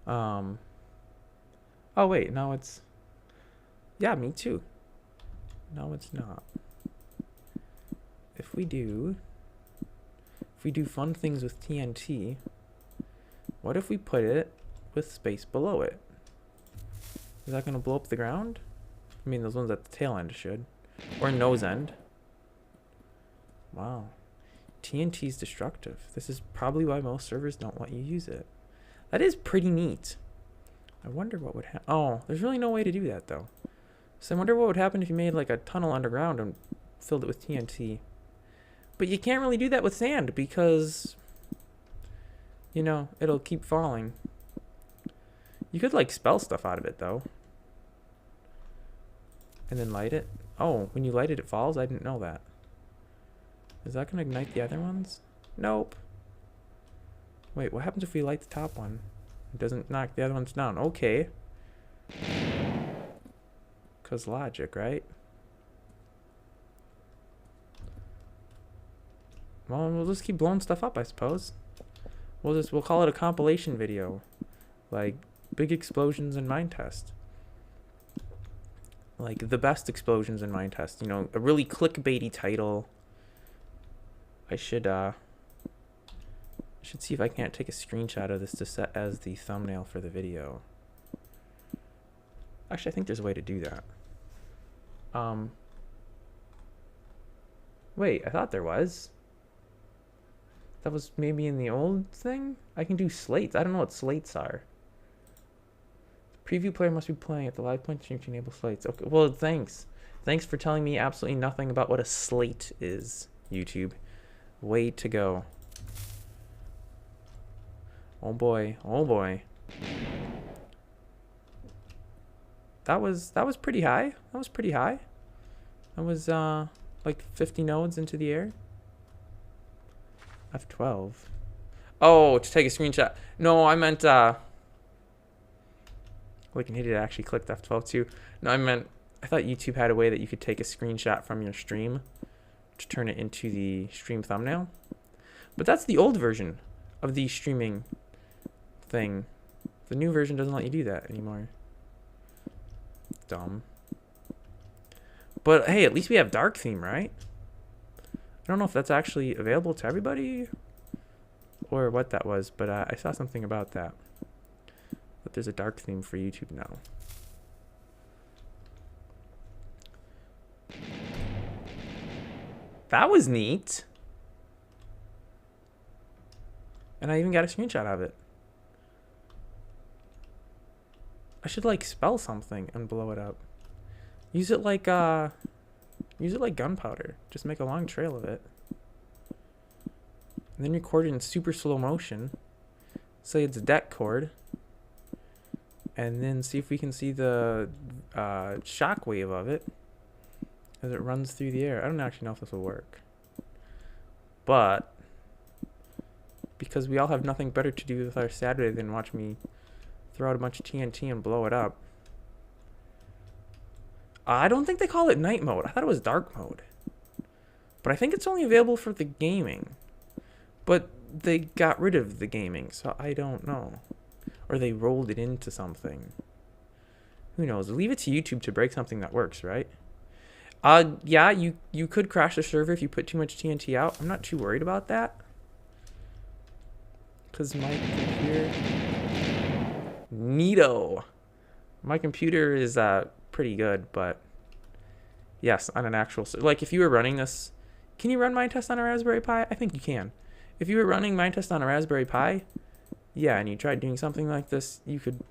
Speaker 1: Oh, wait. No, it's... Yeah, me too. No, it's not. If we do fun things with TNT, what if we put it with space below it? Is that going to blow up the ground? I mean, those ones at the tail end should. Or nose end. Wow. TNT is destructive. This is probably why most servers don't let you use it. That is pretty neat. I wonder what would happen. Oh, there's really no way to do that, though. So I wonder what would happen if you made like a tunnel underground and filled it with TNT. But you can't really do that with sand because, you know, it'll keep falling. You could like spell stuff out of it, though. And then light it. Oh, when you light it, it falls? I didn't know that. Is that going to ignite the other ones? Nope. Wait, what happens if we light the top one? It doesn't knock the other ones down. Okay. Because logic, right? Well, we'll just keep blowing stuff up, I suppose. We'll call it a compilation video. Like, big explosions in Minetest. Like, the best explosions in Minetest. You know, a really clickbaity title. I should see if I can't take a screenshot of this to set as the thumbnail for the video. Actually, I think there's a way to do that. Wait, I thought there was. That was maybe in the old thing? I can do slates. I don't know what slates are. The preview player must be playing at the live point stream to enable slates. Okay, well, thanks. Thanks for telling me absolutely nothing about what a slate is, YouTube. Way to go. Oh boy, oh boy. That was pretty high. That was pretty high. That was like 50 nodes into the air. F12. Oh, to take a screenshot. No, I meant like an idiot, I actually clicked F12 too. No, I thought YouTube had a way that you could take a screenshot from your stream to turn it into the stream thumbnail. But that's the old version of the streaming thing. The new version doesn't let you do that anymore. Dumb. But hey, at least we have dark theme, right? I don't know if that's actually available to everybody or what that was, but I saw something about that. But there's a dark theme for YouTube now. That was neat. And I even got a screenshot of it. I should like spell something and blow it up. Use it like gunpowder. Just make a long trail of it. And then record it in super slow motion. say it's deck cord, and then see if we can see the shock wave of it as it runs through the air. I don't actually know if this will work, but because we all have nothing better to do with our Saturday than watch me throw out a bunch of TNT and blow it up. I don't think they call it night mode. I thought it was dark mode. But I think it's only available for the gaming. But they got rid of the gaming, so I don't know. Or they rolled it into something. Who knows? Leave it to YouTube to break something that works, right? Yeah, you could crash the server if you put too much TNT out. I'm not too worried about that. Because my computer... Neato! My computer is pretty good, but... Yes, on an actual... Like, if you were running this... Can you run Minetest on a Raspberry Pi? I think you can. If you were running Minetest on a Raspberry Pi, yeah, and you tried doing something like this, you could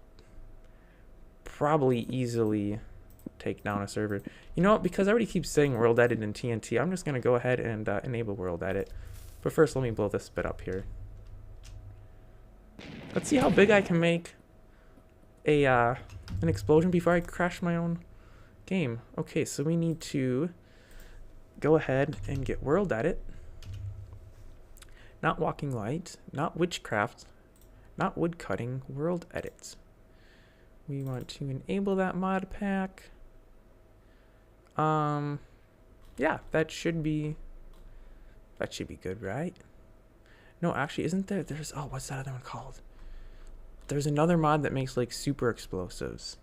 Speaker 1: probably easily take down a server. You know what? Because I already keep saying World Edit and TNT, I'm just going to go ahead and enable World Edit. But first, let me blow this bit up here. Let's see how big I can make an explosion before I crash my own game. Okay, so we need to go ahead and get World Edit. Not Walking Light, not Witchcraft, not Woodcutting, World Edit. We want to enable that mod pack. Yeah, that should be good, right? No, actually, isn't there? There's, oh, what's that other one called? There's another mod that makes like super explosives.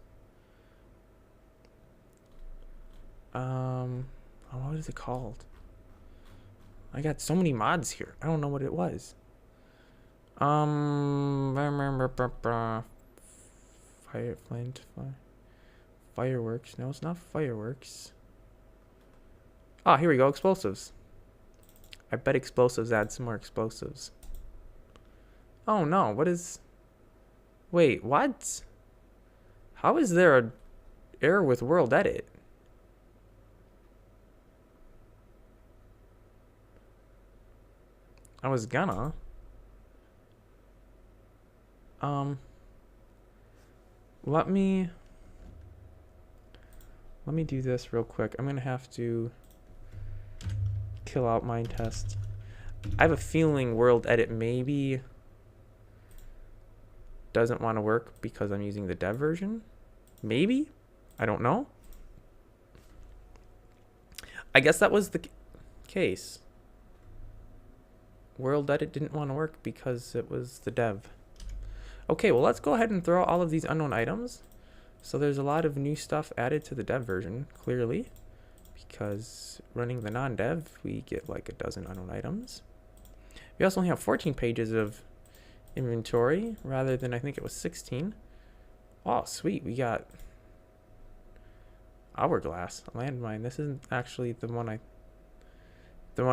Speaker 1: What is it called? I got so many mods here. I don't know what it was. Fireworks. No, it's not fireworks. Ah, here we go. Explosives. I bet explosives add some more explosives. Oh no, what is... Wait, what? How is there an error with World Edit? I was gonna. Let me do this real quick. I'm gonna have to kill out Minetest. I have a feeling World Edit maybe doesn't want to work because I'm using the dev version. Maybe? I don't know. I guess that was the case. World Edit didn't want to work because it was the dev. Okay, well, let's go ahead and throw out all of these unknown items. So there's a lot of new stuff added to the dev version, clearly. Because running the non-dev, we get like a dozen unknown items. We also only have 14 pages of inventory, rather than I think it was 16. Oh, sweet, we got hourglass, a landmine. This isn't actually the one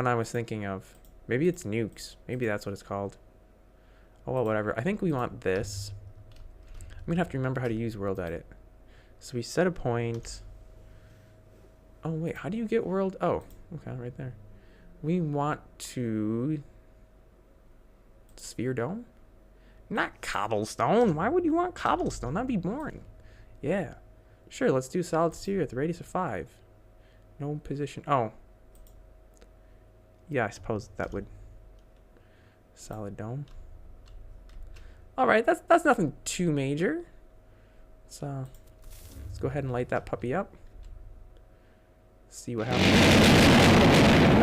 Speaker 1: I was thinking of. Maybe it's nukes. Maybe that's what it's called. Oh, well, whatever. I think we want this. I'm going to have to remember how to use World Edit. So we set a point. Oh, wait. How do you get world? Oh, okay. Right there. We want to... Sphere dome? Not cobblestone. Why would you want cobblestone? That'd be boring. Yeah. Sure, let's do solid sphere with a radius of 5. No position. Oh. Yeah, I suppose that would... Solid dome. Alright, that's nothing too major. So, let's go ahead and light that puppy up. See what happens.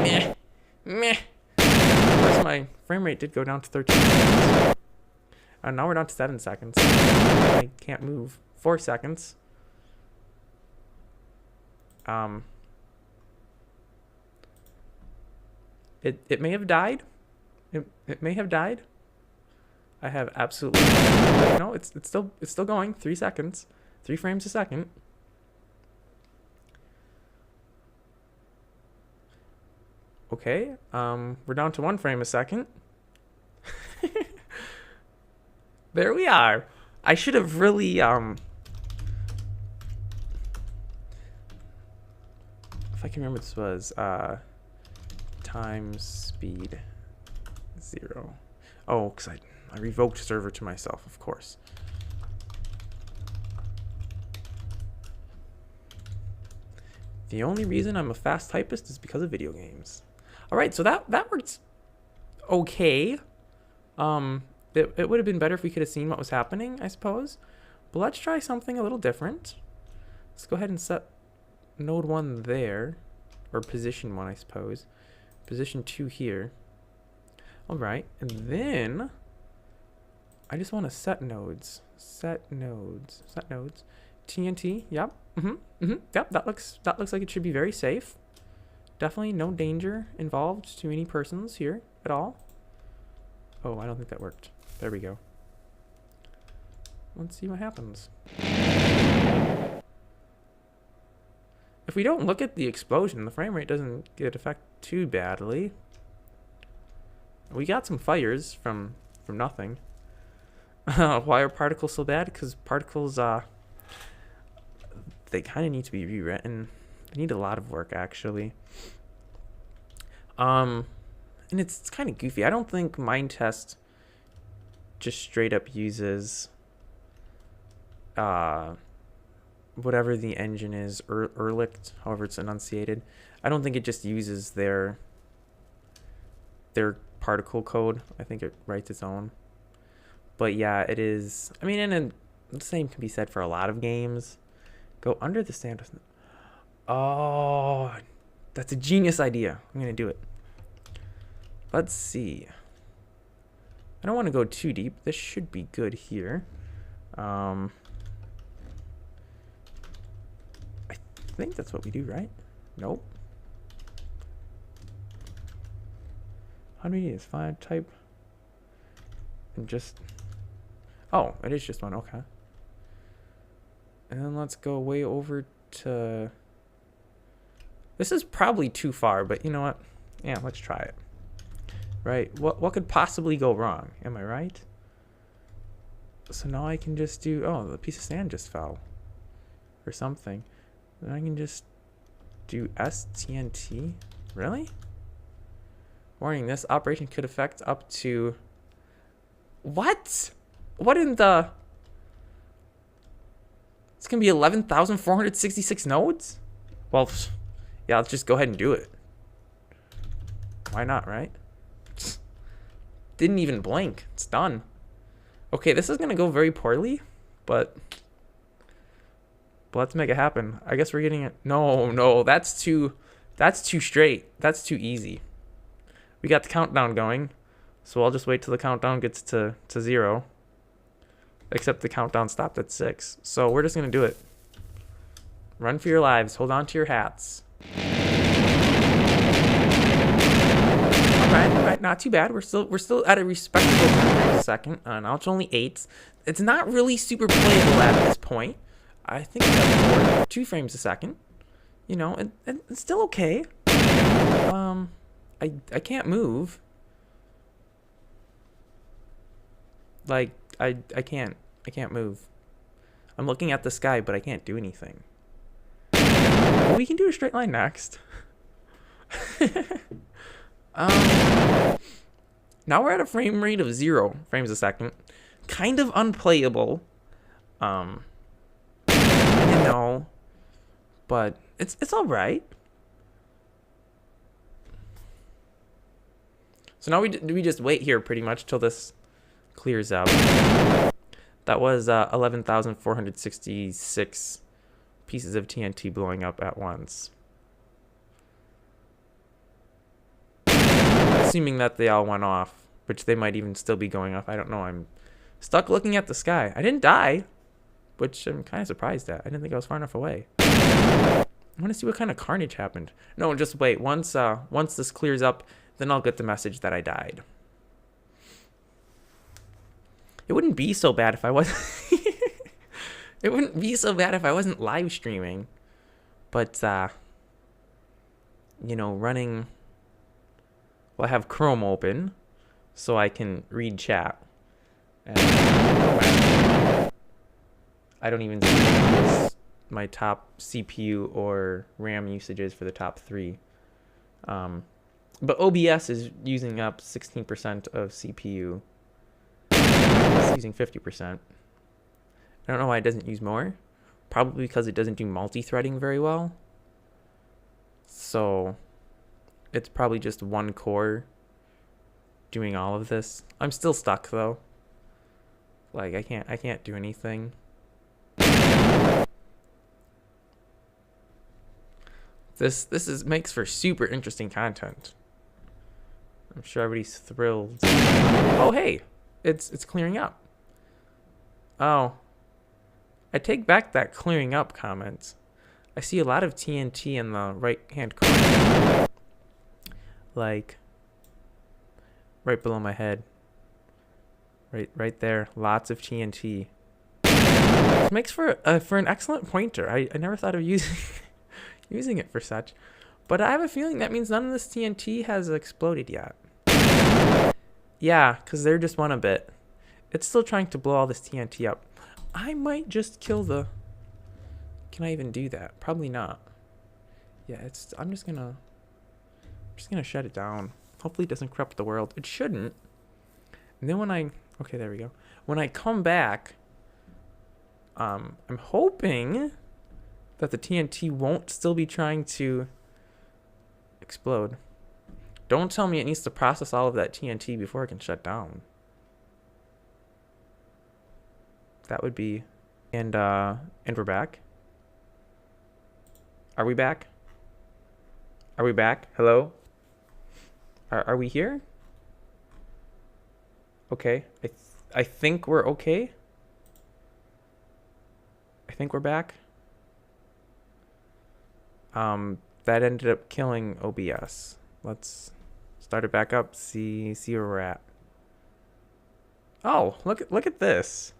Speaker 1: Meh. Meh. Of course, my frame rate did go down to 13 seconds. Now we're down to 7 seconds. I can't move. 4 seconds. It may have died. It may have died. I have absolutely no. It's still going. 3 seconds. 3 frames a second. Okay. We're down to 1 frame a second. There we are. I should have really if I can remember what this was times speed 0. Oh, because I revoked server to myself, of course. The only reason I'm a fast typist is because of video games. All right, so that worked okay. It would have been better if we could have seen what was happening, I suppose. But let's try something a little different. Let's go ahead and set node 1 there, or position 1, I suppose. Position 2 here. All right, and then I just want to set nodes. Set nodes. Set nodes. TNT. Yep. Yep. That looks like it should be very safe. Definitely no danger involved to any persons here at all. Oh, I don't think that worked. There we go. Let's see what happens. If we don't look at the explosion, the frame rate doesn't get affected too badly. We got some fires from nothing. Why are particles so bad? Because particles, they kind of need to be rewritten. They need a lot of work, actually. And it's kind of goofy. I don't think Minetest just straight up uses whatever the engine is, Erlicht, however it's enunciated. I don't think it just uses their particle code. I think it writes its own. But yeah, it is. I mean, and the same can be said for a lot of games. Go under the stand. Oh, that's a genius idea. I'm gonna do it. Let's see. I don't want to go too deep. This should be good here. I think that's what we do, right? Nope. How do we use file type? And just... Oh, it is just one. Okay. And then let's go way over to... This is probably too far, but you know what? Yeah, let's try it. Right. What could possibly go wrong? Am I right? So now I can just do... Oh, the piece of sand just fell. Or something. Then I can just do STNT. Really? Warning, this operation could affect up to... What? What in the... It's going to be 11,466 nodes? Well, yeah, let's just go ahead and do it. Why not, right? Didn't even blink. It's done. Okay, this is going to go very poorly, but let's make it happen. I guess we're getting it. No, that's too straight. That's too easy. We got the countdown going, so I'll just wait till the countdown gets to 0. Except the countdown stopped at 6. So we're just going to do it. Run for your lives. Hold on to your hats. All right, not too bad. We're still at a respectable second. Now it's only 8. It's not really super playable at this point. I think that's 2 frames a second. You know, and it's still okay. I can't move. Like I can't move. I'm looking at the sky, but I can't do anything. We can do a straight line next. Now we're at a frame rate of 0 frames a second. Kind of unplayable. You know, but it's all right. So now we just wait here pretty much till this clears out. That was 11,466 pieces of TNT blowing up at once. Assuming that they all went off, which they might even still be going off. I don't know. I'm stuck looking at the sky. I didn't die, which I'm kind of surprised at. I didn't think I was far enough away. I want to see what kind of carnage happened. No, just wait. Once this clears up, then I'll get the message that I died. It wouldn't be so bad if I wasn't... It wouldn't be so bad if I wasn't live streaming. But, you know, running... Well, I have Chrome open, so I can read chat. And I don't even see my top CPU or RAM usages for the top 3. But OBS is using up 16% of CPU. It's using 50%. I don't know why it doesn't use more. Probably because it doesn't do multi-threading very well. So it's probably just one core doing all of this. I'm still stuck though. Like I can't do anything. This makes for super interesting content. I'm sure everybody's thrilled. Oh hey, it's clearing up. Oh, I take back that clearing up comment. I see a lot of TNT in the right hand corner, like right below my head. Right there, lots of TNT. It makes for an excellent pointer. I never thought of using it for such, but I have a feeling that means none of this TNT has exploded yet. Yeah, because they're just one a bit. It's still trying to blow all this TNT up. I might just kill the... Can I even do that? Probably not. Yeah, I'm just gonna shut it down. Hopefully it doesn't corrupt the world. It shouldn't. And then when okay, there we go. When I come back, I'm hoping that the TNT won't still be trying to explode. Don't tell me it needs to process all of that TNT before it can shut down. That would be... And we're back. Are we back? Are we back? Hello? Are we here? Okay. I think we're okay. I think we're back. That ended up killing OBS. Let's start it back up, see where we're at. Oh, look at this.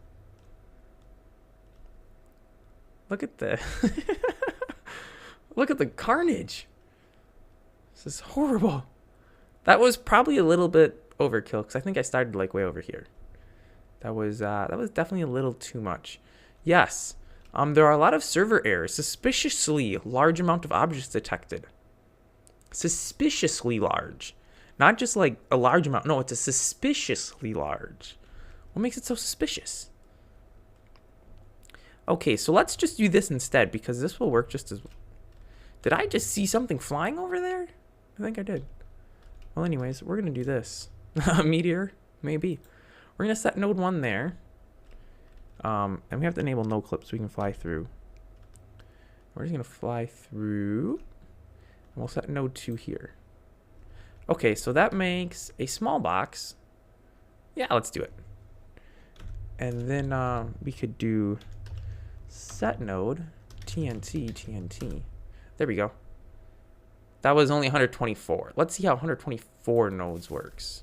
Speaker 1: Look at this. Look at the carnage. This is horrible. That was probably a little bit overkill because I think I started like way over here. That was definitely a little too much. Yes. There are a lot of server errors. Suspiciously large amount of objects detected. Suspiciously large. Not just like a large amount. No, it's a suspiciously large. What makes it so suspicious? Okay, so let's just do this instead because this will work just as... Did I just see something flying over there? I think I did. Well, anyways, we're going to do this. A meteor? Maybe. We're going to set node 1 there. And we have to enable no clip so we can fly through. We're just going to fly through. And we'll set node 2 here. Okay, so that makes a small box. Yeah, let's do it. And then we could do set node TNT. There we go. That was only 124. Let's see how 124 nodes works.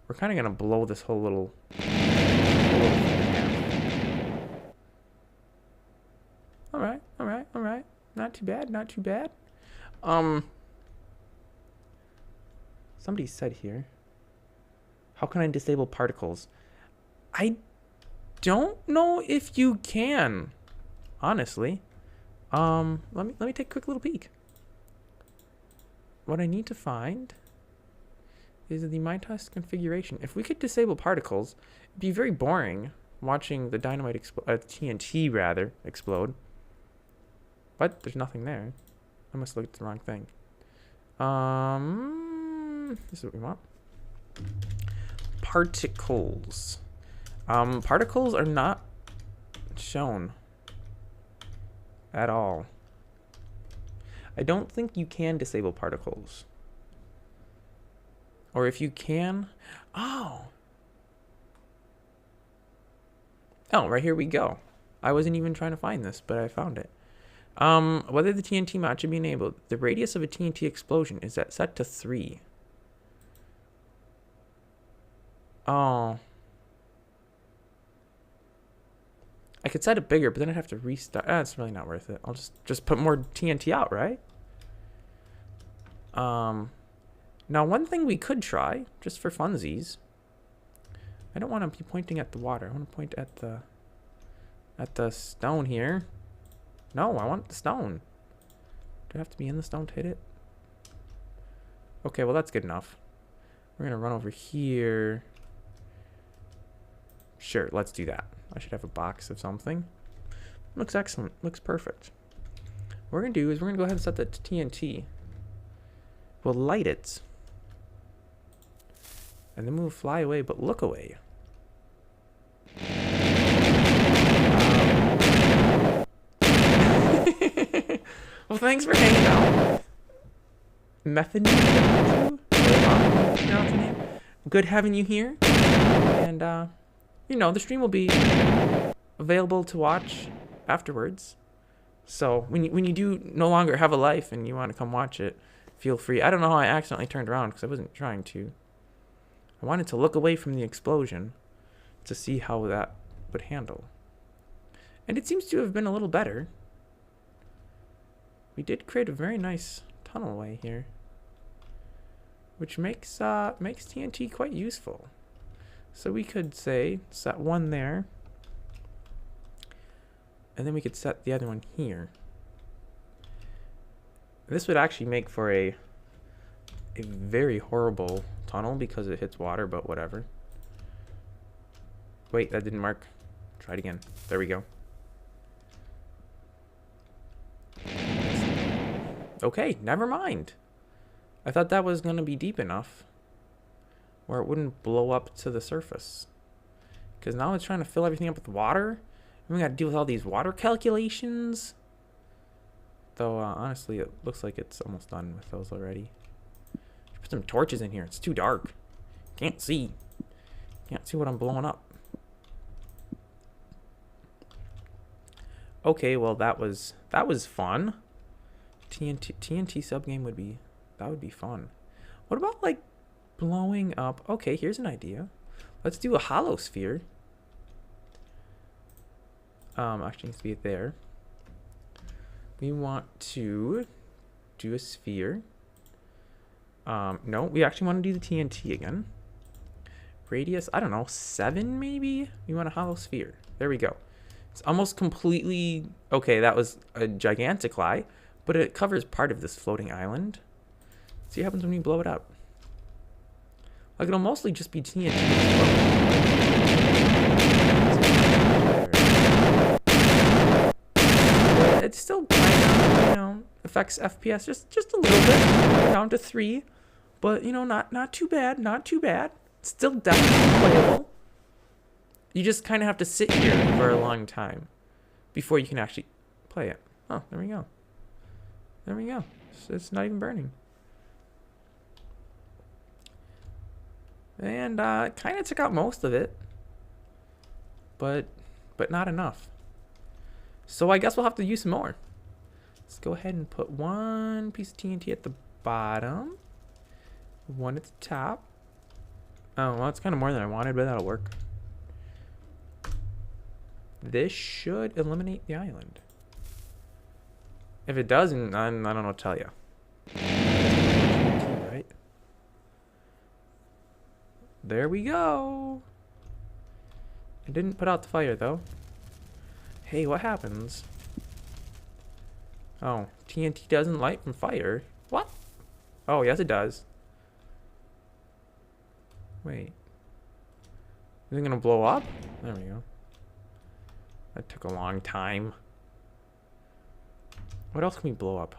Speaker 1: We're kind of going to blow this whole little thing down. All right. Not too bad. Somebody said here, how can I disable particles? I don't know if you can, honestly. Let me take a quick little peek. What I need to find is the Minetest configuration. If we could disable particles, it'd be very boring watching the dynamite TNT rather explode. But there's nothing there. I must look at the wrong thing. This is what we want. Particles. Particles are not shown at all. I don't think you can disable particles. Or if you can... Oh, right here we go. I wasn't even trying to find this, but I found it. Whether the TNT mod should be enabled. The radius of a TNT explosion is set to 3. Oh. I could set it bigger, but then I'd have to restart. It's really not worth it. I'll just put more TNT out, right? Now one thing we could try, just for funsies. I don't want to be pointing at the water. I want to point at the stone here. No, I want the stone. Do I have to be in the stone to hit it? Okay, well that's good enough. We're gonna run over here. Sure, let's do that. I should have a box of something. Looks excellent. Looks perfect. What we're going to do is we're going to go ahead and set that to TNT. We'll light it. And then we'll fly away, but look away. Well, thanks for hanging out. Method. Good having you here. And, you know, the stream will be available to watch afterwards. So when you do no longer have a life and you want to come watch it, feel free. I don't know how I accidentally turned around because I wasn't trying to. I wanted to look away from the explosion to see how that would handle. And it seems to have been a little better. We did create a very nice tunnelway here, which makes TNT quite useful. So we could say set one there, and then we could set the other one here. This would actually make for a very horrible tunnel because it hits water, but whatever. Wait, that didn't mark. Try it again. There we go. Okay, never mind. I thought that was going to be deep enough where it wouldn't blow up to the surface. Because now it's trying to fill everything up with water. And we got to deal with all these water calculations. Though, honestly, it looks like it's almost done with those already. Put some torches in here. It's too dark. Can't see. Can't see what I'm blowing up. Okay, well, that was fun. TNT subgame would be fun. What about like blowing up? Okay, here's an idea. Let's do a hollow sphere. Actually needs to be there. We want to do a sphere. No, we actually want to do the TNT again. Radius, I don't know, 7 maybe? We want a hollow sphere. There we go. It's almost completely okay. That was a gigantic lie. But it covers part of this floating island. See what happens when you blow it up. Like, it'll mostly just be TNT. It's still kind of, you know, affects FPS just a little bit. We're down to 3. But, you know, not too bad. Not too bad. It's still definitely playable. You just kind of have to sit here for a long time before you can actually play it. Oh, there we go. There we go. It's not even burning. And kind of took out most of it. But not enough. So I guess we'll have to use some more. Let's go ahead and put one piece of TNT at the bottom. One at the top. Oh, well, it's kind of more than I wanted, but that'll work. This should eliminate the island. If it doesn't, I don't know what to tell you. Right. There we go. It didn't put out the fire, though. Hey, what happens? Oh, TNT doesn't light from fire. What? Oh, yes, it does. Wait. Is it going to blow up? There we go. That took a long time. What else can we blow up?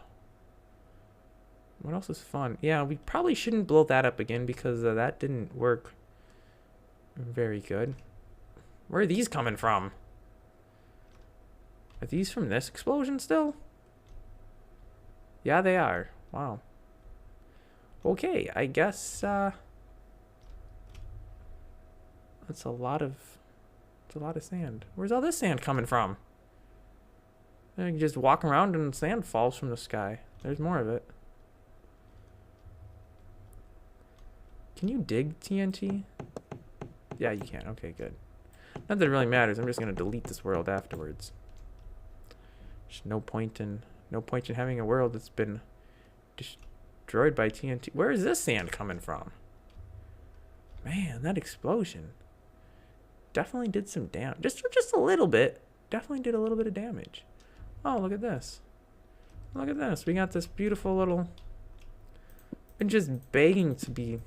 Speaker 1: What else is fun? Yeah, we probably shouldn't blow that up again because that didn't work very good. Where are these coming from? Are these from this explosion still? Yeah, they are. Wow. Okay, I guess that's a lot of sand. Where's all this sand coming from? You can just walk around and sand falls from the sky. There's more of it. Can you dig TNT? Yeah, you can. Okay, good. Not that it really matters. I'm just gonna delete this world afterwards. There's no point in having a world that's been destroyed by TNT. Where is this sand coming from? Man, that explosion definitely did some damage. Just a little bit. Definitely did a little bit of damage. Oh, look at this. Look at this. We got this beautiful little... Been just begging to be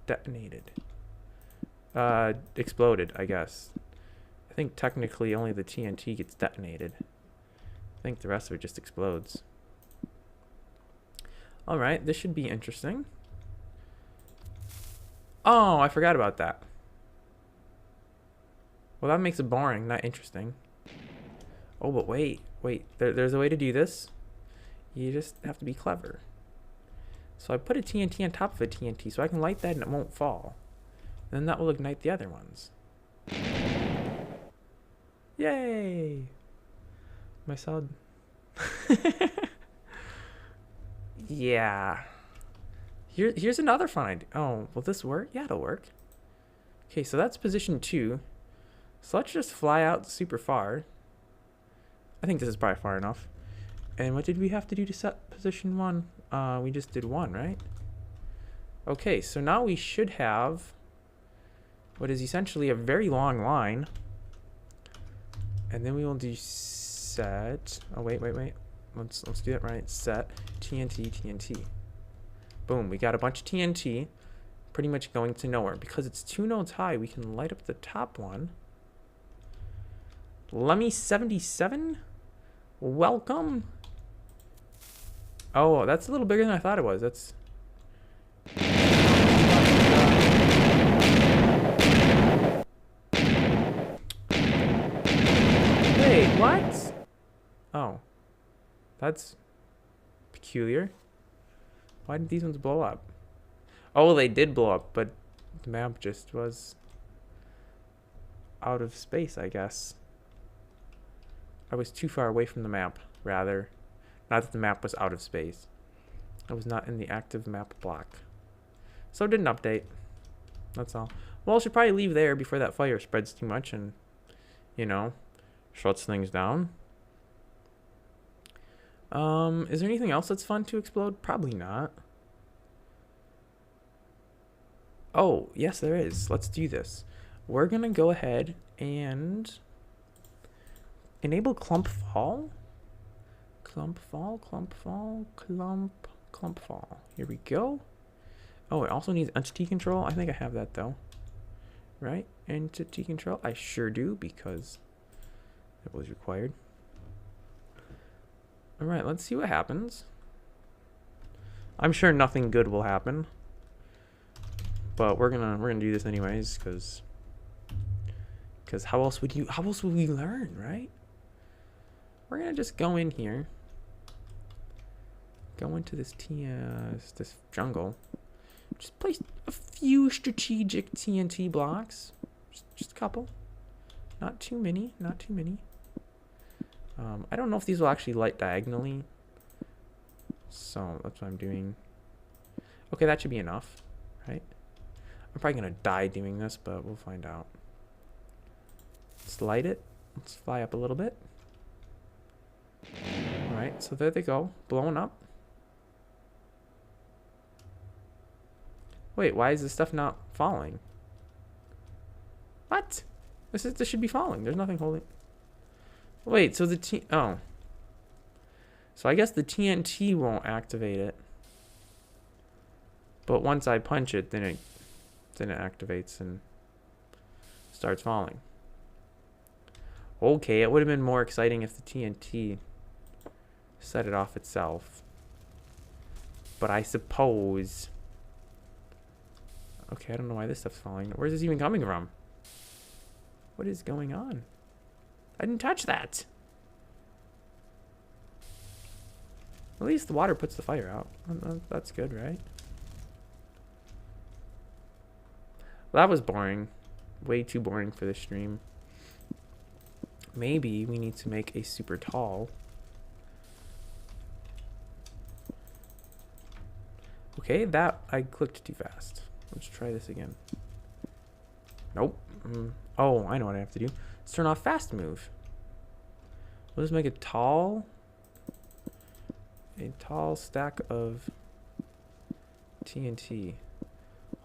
Speaker 1: detonated. Exploded, I guess. I think technically only the TNT gets detonated. I think the rest of it just explodes. Alright, this should be interesting. Oh, I forgot about that. Well, that makes it boring, not interesting. Oh, but wait. There's a way to do this. You just have to be clever. So I put a TNT on top of a TNT so I can light that and it won't fall. And then that will ignite the other ones. Yay! My son. Yeah. Here's another fun idea. Oh, will this work? Yeah, it'll work. Okay, so that's position 2. So let's just fly out super far. I think this is probably far enough. And what did we have to do to set position 1? We just did 1, right? Okay, so now we should have what is essentially a very long line. And then we will do set. Oh, wait. Let's do that right. Set TNT. Boom, we got a bunch of TNT pretty much going to nowhere. Because it's 2 nodes high, we can light up the top one. Lemmy 77, welcome. Oh, that's a little bigger than I thought it was. That's wait, what? Oh, that's peculiar. Why did these ones blow up? Oh, they did blow up, but the map just was out of space, I guess. I was too far away from the map, rather. Not that the map was out of space. I was not in the active map block. So it didn't update. That's all. Well, I should probably leave there before that fire spreads too much and, you know, shuts things down. Is there anything else that's fun to explode? Probably not. Oh, yes, there is. Let's do this. We're going to go ahead and enable clump fall. Clump fall. Here we go. Oh, it also needs entity control. I think I have that though. Right? Entity control. I sure do because it was required. All right, let's see what happens. I'm sure nothing good will happen. But we're gonna do this anyways because how else would we learn, right? We're gonna just go in here. Go into this this jungle. Just place a few strategic TNT blocks. Just a couple. Not too many. I don't know if these will actually light diagonally. So that's what I'm doing. Okay, that should be enough, right? I'm probably gonna die doing this, but we'll find out. Let's light it. Let's fly up a little bit. Alright, so there they go, blowing up. Wait, why is this stuff not falling? What? This should be falling. There's nothing holding. Wait, so oh. So I guess the TNT won't activate it. But once I punch it, then it activates and starts falling. Okay, it would have been more exciting if the TNT set it off itself. But I suppose... Okay, I don't know why this stuff's falling. Where's this even coming from? What is going on? I didn't touch that. At least the water puts the fire out. That's good, right? Well, that was boring. Way too boring for this stream. Maybe we need to make a super tall. Okay, that I clicked too fast. Let's try this again. Nope. Oh, I know what I have to do. Let's turn off fast move. We'll just make a tall stack of TNT.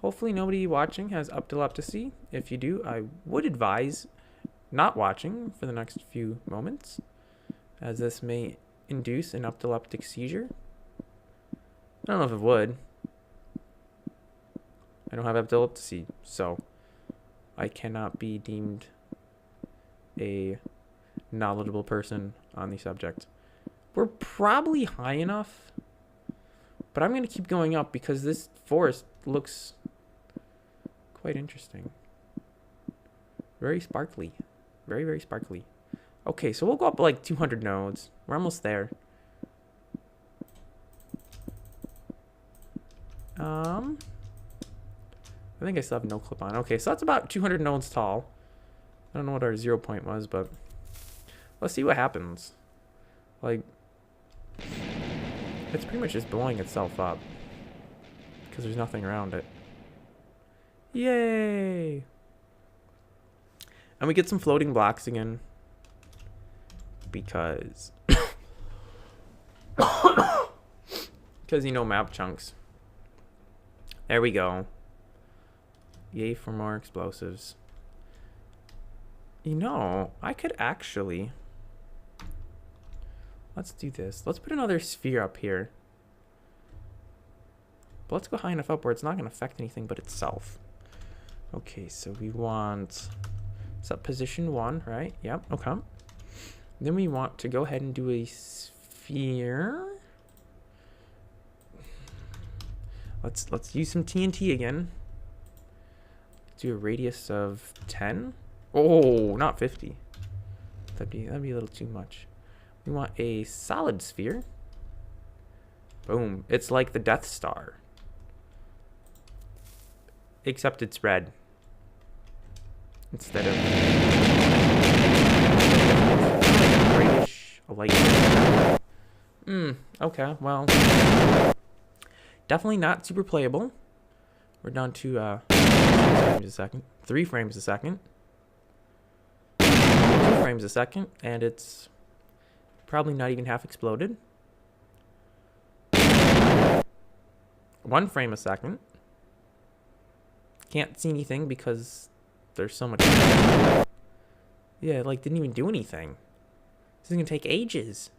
Speaker 1: Hopefully nobody watching has epilepsy. If you do, I would advise not watching for the next few moments, as this may induce an epileptic seizure. I don't know if it would. I don't have epilepsy, so I cannot be deemed a knowledgeable person on the subject. We're probably high enough, but I'm going to keep going up because this forest looks quite interesting. Very sparkly. Very, very sparkly. Okay, so we'll go up like 200 nodes. We're almost there. I think I still have no clip on. Okay, so that's about 200 nodes tall. I don't know what our 0 point was, but let's see what happens. Like, it's pretty much just blowing itself up because there's nothing around it. Yay! And we get some floating blocks again because you know, map chunks. There we go. Yay for more explosives. You know, I could actually... Let's do this. Let's put another sphere up here. But let's go high enough up where it's not going to affect anything but itself. Okay, so we want... Set position 1, right? Yep, okay. Then we want to go ahead and do a sphere. Let's use some TNT again. Do a radius of 10. Oh, not 50. That'd be a little too much. We want a solid sphere. Boom. It's like the Death Star. Except it's red. Instead of grayish, a light. Okay, well. Definitely not super playable. We're down to frames a second. 3 frames a second. 2 frames a second, and it's probably not even half exploded. 1 frame a second. Can't see anything because there's so much. Yeah, like didn't even do anything. This is gonna take ages.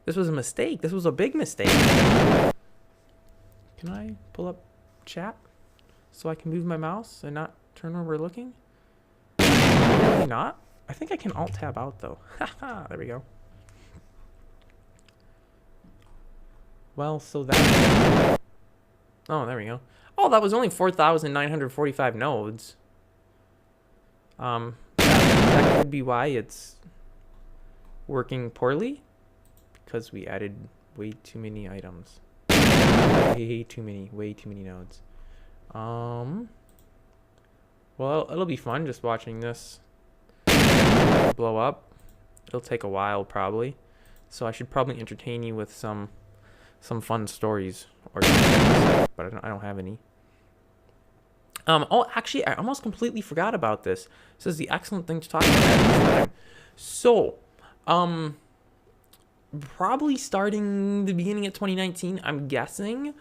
Speaker 1: This was a mistake. This was a big mistake. Can I pull up chat so I can move my mouse and not turn where we're looking? Probably not. I think I can alt tab out though. Haha, there we go. Well, so that. Oh, there we go. Oh, that was only 4,945 nodes. That could be why it's working poorly, because we added way too many items. Way too many nodes. Well, it'll be fun just watching this blow up. It'll take a while probably, so I should probably entertain you with some fun stories or something, but I don't have any. Oh, actually, I almost completely forgot about this. This is the excellent thing to talk about at this time. So, probably starting the beginning of 2019, I'm guessing,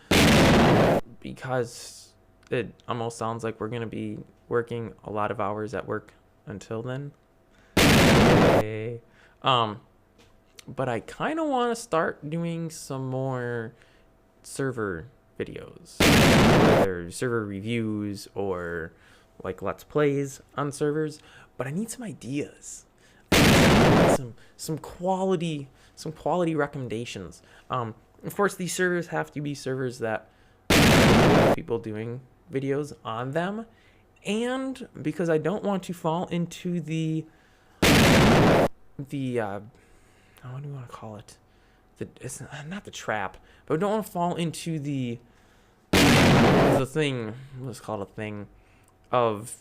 Speaker 1: because it almost sounds like we're going to be working a lot of hours at work until then. Okay. But I kind of want to start doing some more server videos, whether server reviews or like let's plays on servers. But I need some ideas, some quality recommendations. Of course, these servers have to be servers that people doing videos on them, and because I don't want to fall into the what do you want to call it? It's not the trap, but I don't want to fall into the thing. Let's call it a thing of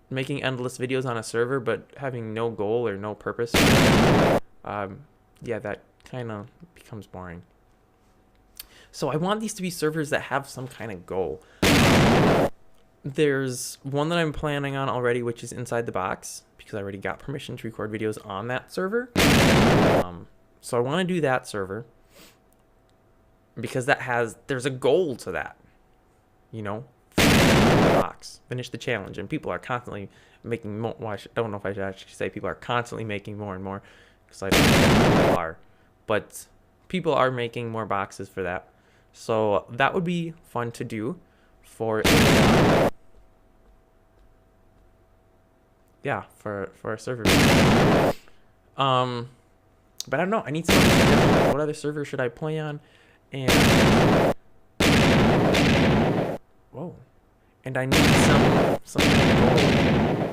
Speaker 1: making endless videos on a server, but having no goal or no purpose. Yeah, that kind of becomes boring. So I want these to be servers that have some kind of goal. There's one that I'm planning on already, which is Inside the Box, because I already got permission to record videos on that server. So I want to do that server because there's a goal to that, you know, finish the challenge, and people are constantly making more. Well, I don't know if I should actually say people are constantly making more and more, because I don't know if people are, but people are making more boxes for that. So that would be fun to do for yeah, for a server. But I don't know. I need some other suggestions. What other server should I play on? And whoa, and I need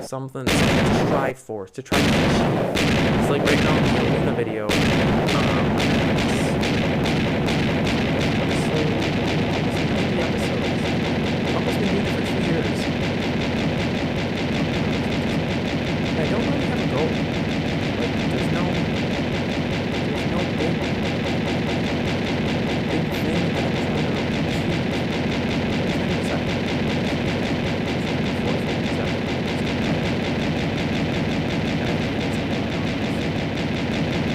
Speaker 1: something to strive for, to try to achieve. It's like right now in the video. Almost been doing it for 2 years. I don't really have a goal. Like, there's no big thing that I'm trying to achieve.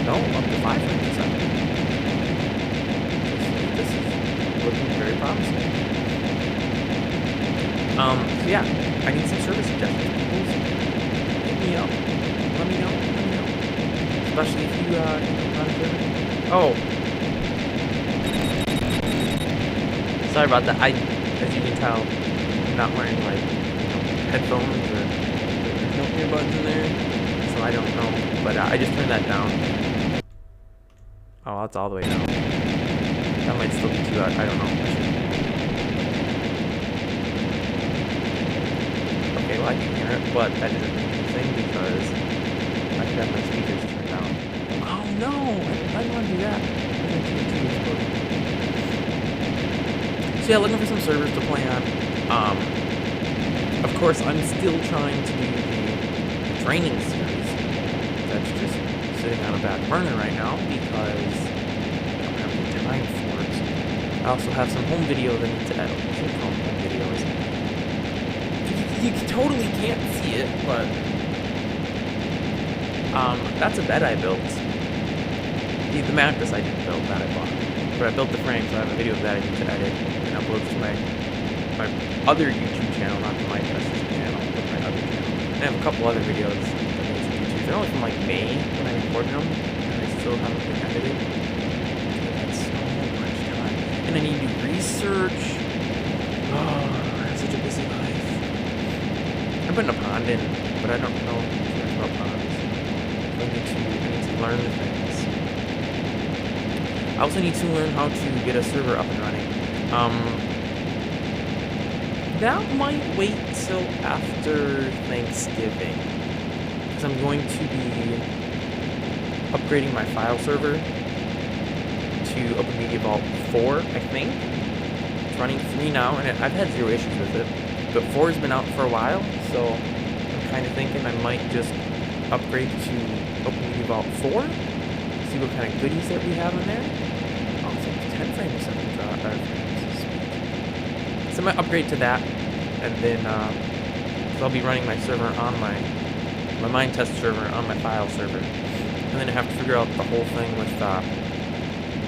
Speaker 1: No, up to 5 frames a second. This is looking very promising. So yeah, I need some service suggestions. People, hit me up. Let me know. Especially if you run a server. Oh, sorry about that. As you can tell, I'm not wearing like headphones or there's no earbuds in there, so I don't know. But I just turned that down. Oh, that's all the way down. That might still be too loud. I don't know. Okay, well I can hear it, but that isn't anything because I could have my speakers turned down. Oh no! I don't want to do that. So yeah, looking for some servers to play on. Of course, I'm still trying to do the training series. That's just sitting on a back burner right now because I don't have the time for it. I also have some home videos I need to edit. Home videos. You totally can't see it, but that's a bed I built. The mattress I didn't build, that I bought. But I built the frame, so I have a video of that I need to edit and upload to my other YouTube channel, not the Minetest channel, but my other channel. And I have a couple other videos that I made to YouTube. They're only from like May when I recorded them, and I still haven't been edited. That's so much time. And I need to do research. Oh, I have such a busy life. I'm putting a pond in, but I don't know much about ponds. I need to learn the things. I also need to learn how to get a server up and running. That might wait till after Thanksgiving, because I'm going to be upgrading my file server to Open Media Vault 4, I think. It's running 3 now, and I've had 0 issues with it, but 4 has been out for a while, so I'm kind of thinking I might just upgrade to Open Media Vault 4, see what kind of goodies that we have in there. Oh, it's like 10 frames a second drop. So I might upgrade to that, and then so I'll be running my server on my Minetest server on my file server, and then I have to figure out the whole thing with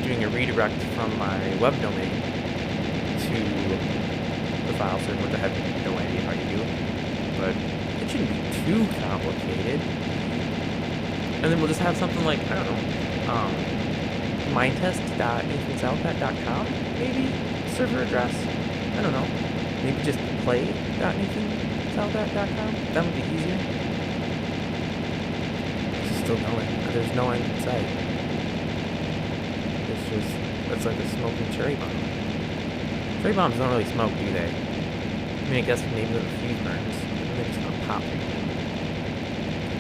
Speaker 1: doing a redirect from my web domain to the file server, which I have no idea how to do, but it shouldn't be too complicated. And then we'll just have something like, I don't know, Minetest.nathansouthpat.com, maybe server address. I don't know. Maybe just play.nathansouthpat.com. That would be easier. It's still going. There's no end in sight. It's like a smoking cherry bomb. Cherry bombs don't really smoke, do they? I mean, I guess maybe with a fuse burns, and they're just gonna pop.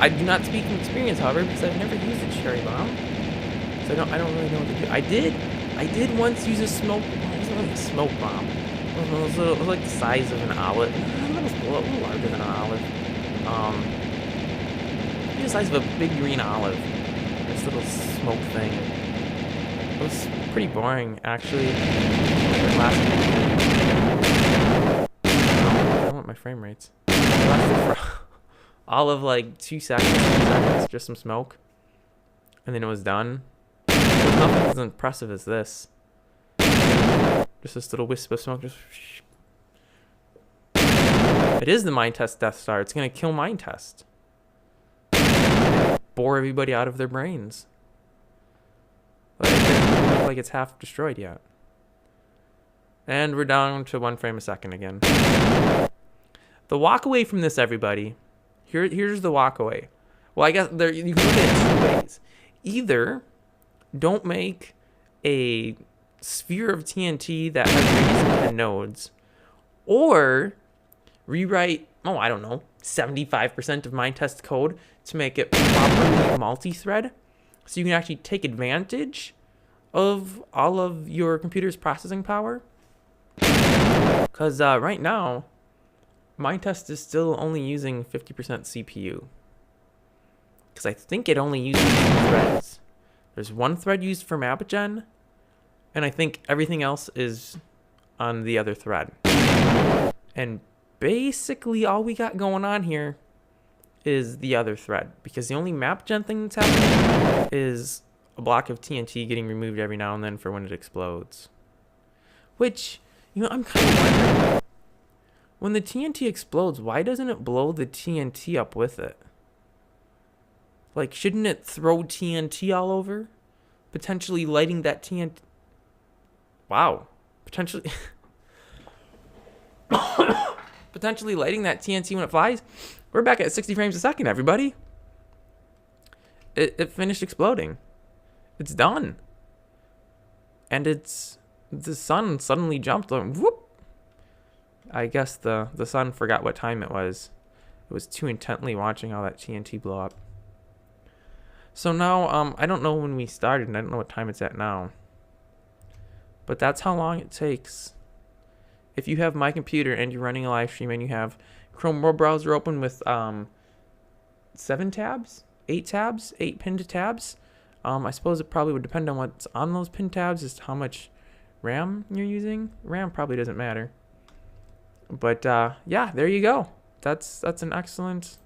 Speaker 1: I do not speak from experience, however, because I've never used a cherry bomb, so I don't really know what to do. I did once use a smoke. Well, it wasn't really a smoke bomb. It was like the size of an olive. It was a little larger than an olive. Maybe the size of a big green olive. This little smoke thing. It was pretty boring, actually. I don't want my frame rates. It lasted for all of like 2 seconds, just some smoke, and then it was done. There's nothing as impressive as this. Just this little wisp of smoke. Just it is the Minetest Death Star. It's gonna kill Minetest. Bore everybody out of their brains. But it doesn't look like it's half destroyed yet. And we're down to 1 frame a second again. The walk away from this, everybody, Here's the walk away. Well, I guess there you can look at it two ways. Either don't make a sphere of TNT that has radius nodes, or rewrite, oh, I don't know, 75% of Minetest code to make it properly multi-thread, so you can actually take advantage of all of your computer's processing power. Because right now, Minetest is still only using 50% CPU. Because I think it only uses 2 threads. There's 1 thread used for MapGen, and I think everything else is on the other thread. And basically all we got going on here is the other thread, because the only MapGen thing that's happening is a block of TNT getting removed every now and then for when it explodes. Which, you know, I'm kind of wondering, when the TNT explodes, why doesn't it blow the TNT up with it? Like, shouldn't it throw TNT all over? Potentially lighting that TNT... Wow. Potentially... Potentially lighting that TNT when it flies. We're back at 60 frames a second, everybody. It finished exploding. It's done. And the sun suddenly jumped. Whoop. I guess the sun forgot what time it was. It was too intently watching all that TNT blow up. So now, I don't know when we started, and I don't know what time it's at now. But that's how long it takes. If you have my computer and you're running a live stream and you have Chrome web browser open with 7 tabs, 8 tabs, 8 pinned tabs, I suppose it probably would depend on what's on those pinned tabs as to how much RAM you're using. RAM probably doesn't matter. But yeah, there you go. That's an excellent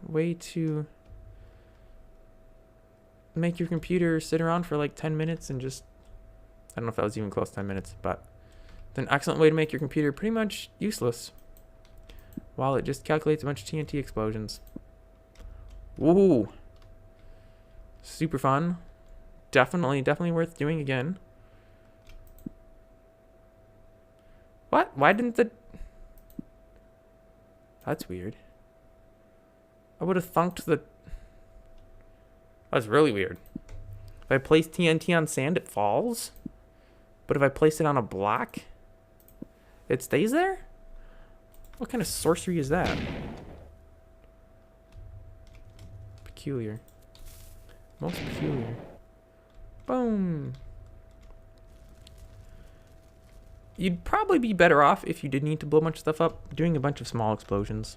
Speaker 1: way to make your computer sit around for like 10 minutes and just, I don't know if that was even close to 10 minutes, but it's an excellent way to make your computer pretty much useless while it just calculates a bunch of TNT explosions. Woohoo! Super fun. Definitely worth doing again. What? Why didn't the... That's weird. I would have thunked the... That's really weird. If I place TNT on sand, it falls. But if I place it on a block, it stays there? What kind of sorcery is that? Peculiar. Most peculiar. Boom. You'd probably be better off if you did need to blow a bunch of stuff up, doing a bunch of small explosions.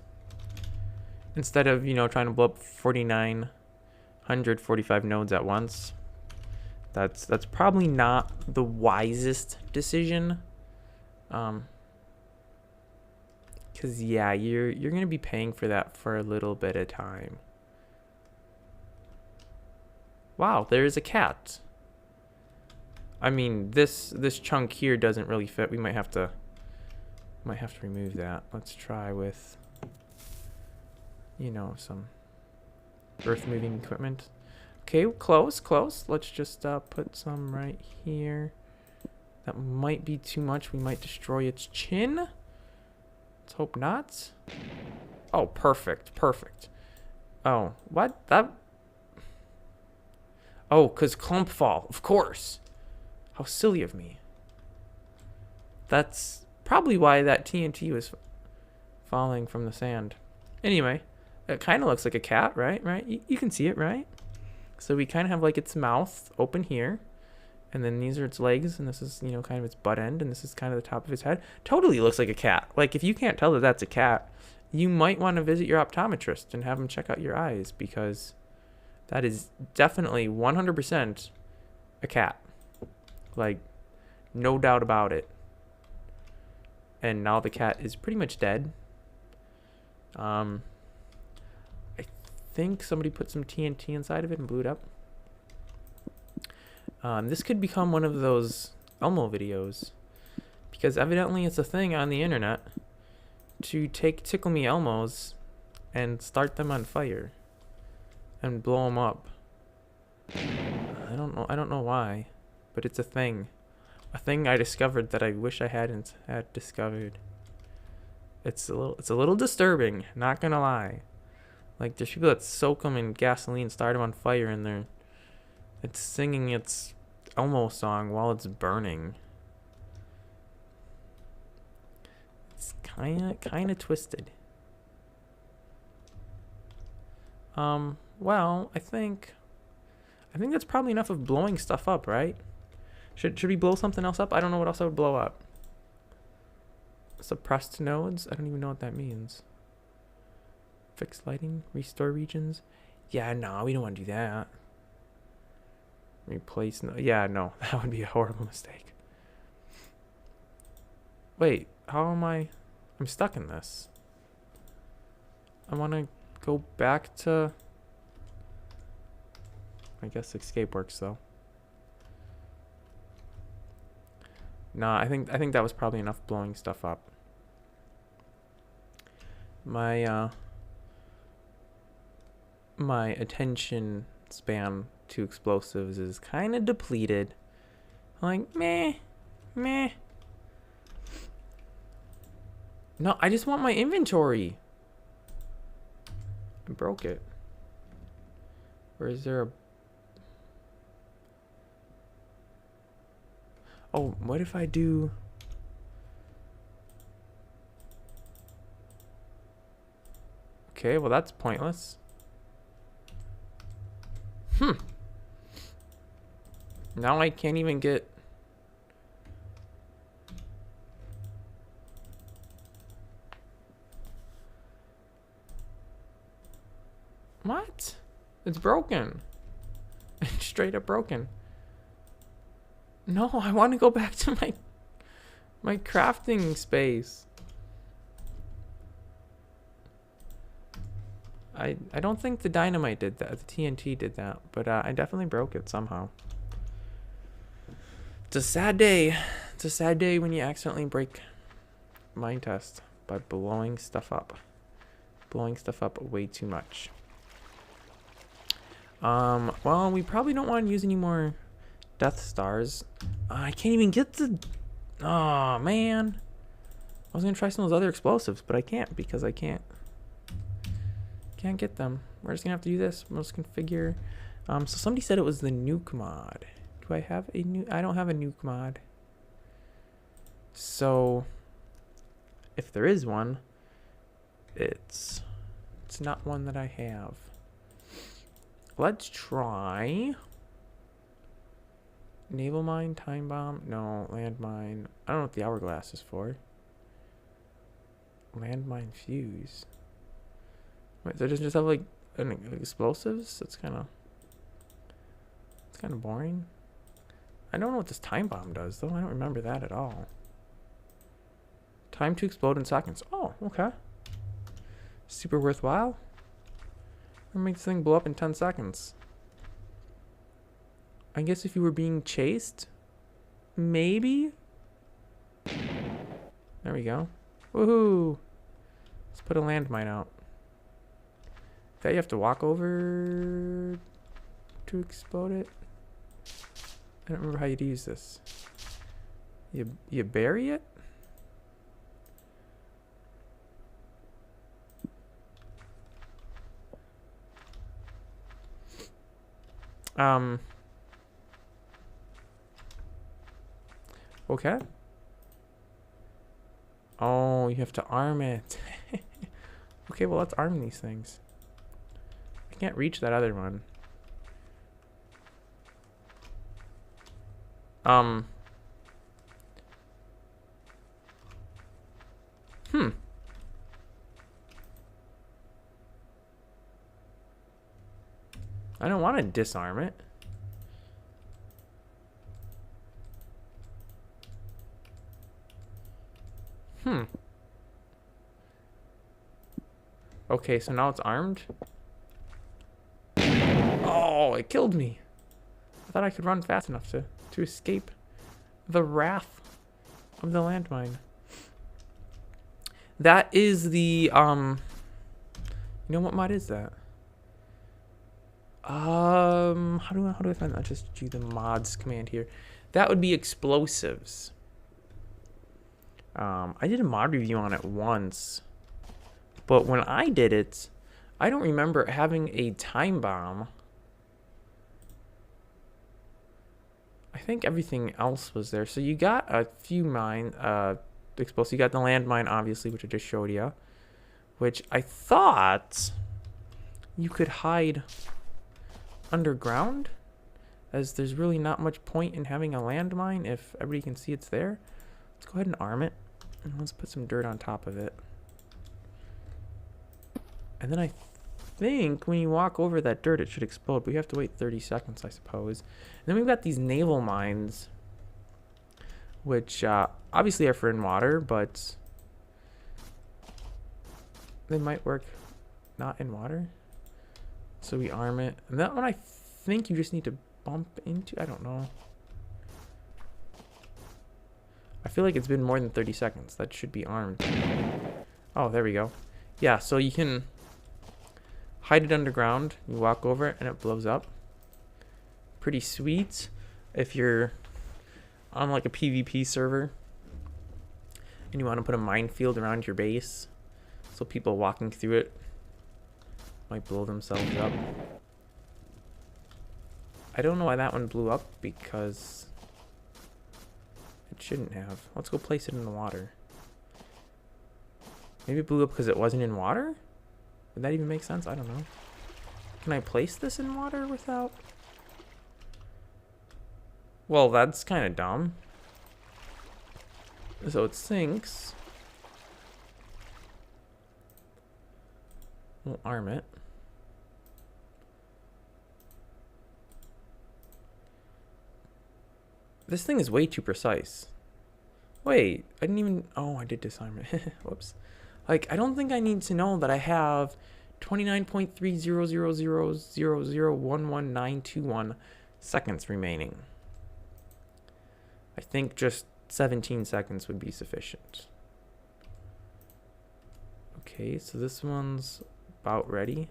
Speaker 1: Instead of, you know, trying to blow up 4,945 nodes at once. That's probably not the wisest decision. Cause yeah, you're gonna be paying for that for a little bit of time. Wow, there's a cat. I mean, this chunk here doesn't really fit. We might have to remove that. Let's try with, you know, some earth moving equipment. Okay, close. Let's just put some right here. That might be too much. We might destroy its chin. Let's hope not. Oh, perfect. Oh, what? That... Oh, because clump fall, of course. How silly of me. That's probably why that TNT was falling from the sand. Anyway, it kind of looks like a cat, right? You can see it, right? So we kind of have like its mouth open here. And then these are its legs. And this is, you know, kind of its butt end. And this is kind of the top of its head. Totally looks like a cat. Like, if you can't tell that that's a cat, you might want to visit your optometrist and have him check out your eyes. Because that is definitely 100% a cat. Like, no doubt about it. And now the cat is pretty much dead. I think somebody put some TNT inside of it and blew it up. This could become one of those Elmo videos. Because evidently it's a thing on the internet to take Tickle Me Elmos and start them on fire. And blow them up. I don't know why. But it's a thing. A thing I discovered that I wish I hadn't had discovered. It's a little disturbing, not gonna lie. Like, there's people that soak them in gasoline, start them on fire, and it's singing its Elmo song while it's burning. It's kinda twisted. Well, I think that's probably enough of blowing stuff up, right? Should we blow something else up? I don't know what else I would blow up. Suppressed nodes? I don't even know what that means. Fix lighting, restore regions. Yeah, no, we don't want to do that. Replace no. Yeah, no, that would be a horrible mistake. Wait, how am I? I'm stuck in this. I want to go back to. I guess escape works though. Nah, I think that was probably enough blowing stuff up. My my attention span to explosives is kind of depleted. I'm like, meh. No, I just want my inventory. I broke it. Or is there a... Oh, what if I do... Okay, well that's pointless. Now I can't even get... What? It's broken. It's straight up broken. No, I want to go back to my crafting space. I don't think the dynamite did that. The TNT did that, but I definitely broke it somehow. It's a sad day. It's a sad day when you accidentally break Minetest by blowing stuff up. Blowing stuff up way too much. Well, we probably don't want to use any more Death Stars. I can't even get the... Oh, man. I was going to try some of those other explosives, but I can't because I can't get them. We're just going to have to do this. Let's configure. So somebody said it was the nuke mod. Do I have a nuke? I don't have a nuke mod. So if there is one, it's not one that I have. Let's try naval mine, time bomb. No, landmine. I don't know what the hourglass is for. Landmine fuse. Wait, so it doesn't just have like explosives? It's kind of boring. I don't know what this time bomb does though. I don't remember that at all. Time to explode in seconds. Oh, okay. Super worthwhile. Or make this thing blow up in 10 seconds. I guess if you were being chased, maybe. There we go. Woohoo! Let's put a landmine out. Okay, you have to walk over to explode it. I don't remember how you'd use this. You bury it? Okay. Oh, you have to arm it. Okay, well, let's arm these things. I can't reach that other one. I don't want to disarm it. Okay, so now it's armed. Oh, it killed me. I thought I could run fast enough to escape the wrath of the landmine. That is the, you know what mod is that? How do I find that? Just do the mods command here. That would be explosives. I did a mod review on it once, but when I did it, I don't remember having a time bomb. I think everything else was there. So you got a few explosives. You got the landmine, obviously, which I just showed you, which I thought you could hide underground, as there's really not much point in having a landmine if everybody can see it's there. Let's go ahead and arm it, and let's put some dirt on top of it. And then I think when you walk over that dirt, it should explode, but we have to wait 30 seconds, I suppose. And then we've got these naval mines, which obviously are for in water, but they might work not in water. So we arm it. And that one I think you just need to bump into. I don't know. I feel like it's been more than 30 seconds. That should be armed. Oh, there we go. Yeah, so you can hide it underground. You walk over it and it blows up. Pretty sweet if you're on like a PvP server and you want to put a minefield around your base so people walking through it might blow themselves up. I don't know why that one blew up, because it shouldn't have. Let's go place it in the water. Maybe it blew up because it wasn't in water? Would that even make sense? I don't know. Can I place this in water without? Well, that's kind of dumb. So it sinks. We'll arm it. This thing is way too precise. Wait, I didn't even... Oh, I did disarm it. Whoops. Like, I don't think I need to know that I have 29.30000001191 seconds remaining. I think just 17 seconds would be sufficient. Okay, so this one's about ready.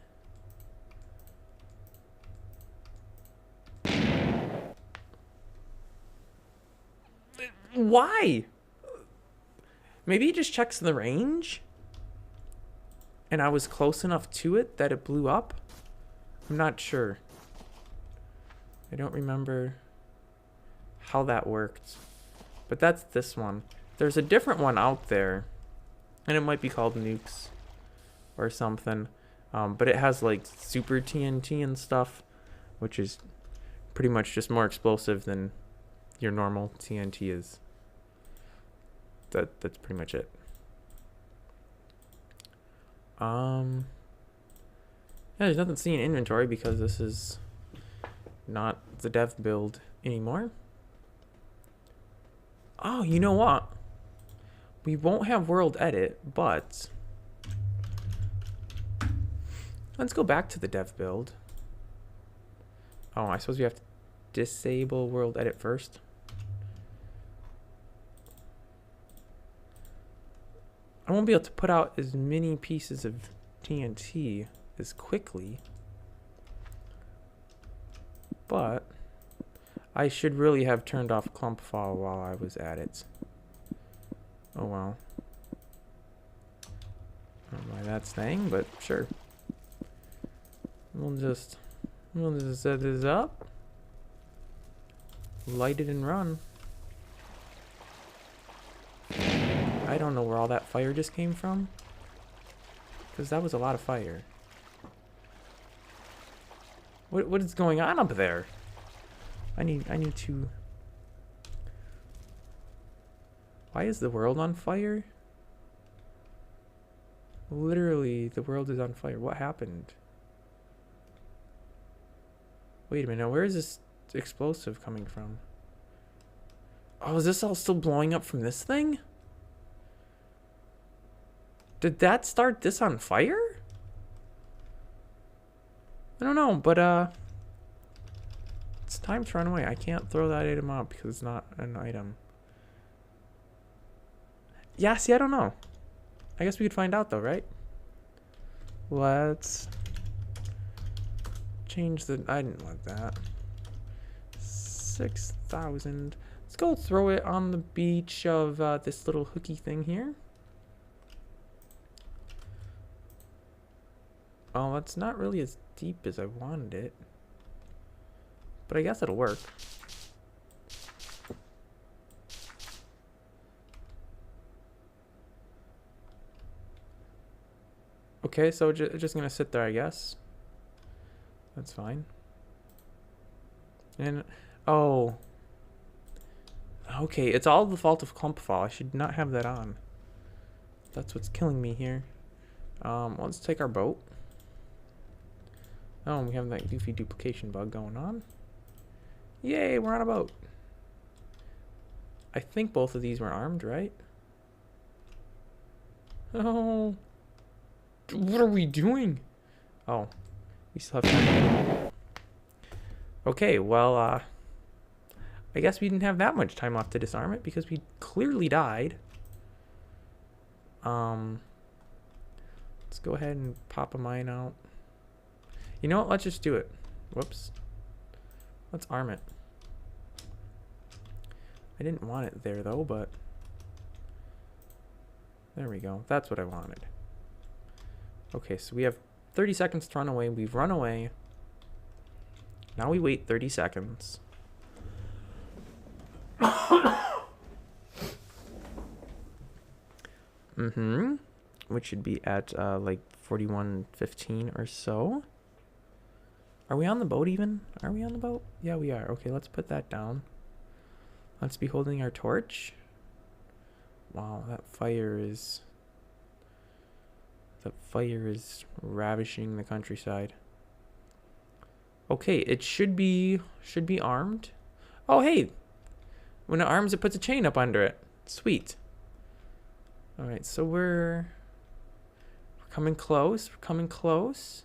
Speaker 1: Why? Maybe it just checks the range? And I was close enough to it that it blew up? I'm not sure. I don't remember how that worked. But that's this one. There's a different one out there, and it might be called Nukes or something. But it has like super TNT and stuff, which is pretty much just more explosive than your normal TNT is. That's pretty much it. Yeah, there's nothing to see in inventory because this is not the dev build anymore. Oh, you know what? We won't have world edit, but let's go back to the dev build. Oh, I suppose we have to disable world edit first. I won't be able to put out as many pieces of TNT as quickly, but I should really have turned off clump fall while I was at it. Oh well. I don't know why that's staying, but sure. We'll just set this up, light it and run. I don't know where all that fire just came from, because that was a lot of fire. What is going on up there? I need to... Why is the world on fire? Literally, the world is on fire. What happened? Wait a minute, where is this explosive coming from? Oh, is this all still blowing up from this thing? Did that start this on fire? I don't know, but it's time to run away. I can't throw that item out because it's not an item. Yeah, see, I don't know. I guess we could find out though, right? Let's change the... I didn't want that. 6,000. Let's go throw it on the beach of this little hooky thing here. Oh, it's not really as deep as I wanted it. But I guess it'll work. Okay, so just gonna sit there, I guess. That's fine. And, oh. Okay, it's all the fault of Clumpfall. I should not have that on. That's what's killing me here. Let's take our boat. Oh, we have that goofy duplication bug going on. Yay, we're on a boat. I think both of these were armed, right? Oh. What are we doing? Oh, we still have time. Okay, well, I guess we didn't have that much time left to disarm it because we clearly died. Let's go ahead and pop a mine out. You know what? Let's just do it. Whoops. Let's arm it. I didn't want it there though, but there we go. That's what I wanted. Okay, so we have 30 seconds to run away. We've run away. Now we wait 30 seconds. Which should be at like 41:15 or so. Are we on the boat even? Are we on the boat? Yeah, we are. Okay, let's put that down. Let's be holding our torch. Wow, that fire is ravishing the countryside. Okay, it should be armed. Oh, hey. When it arms, it puts a chain up under it. Sweet. All right, so we're coming close. We're coming close.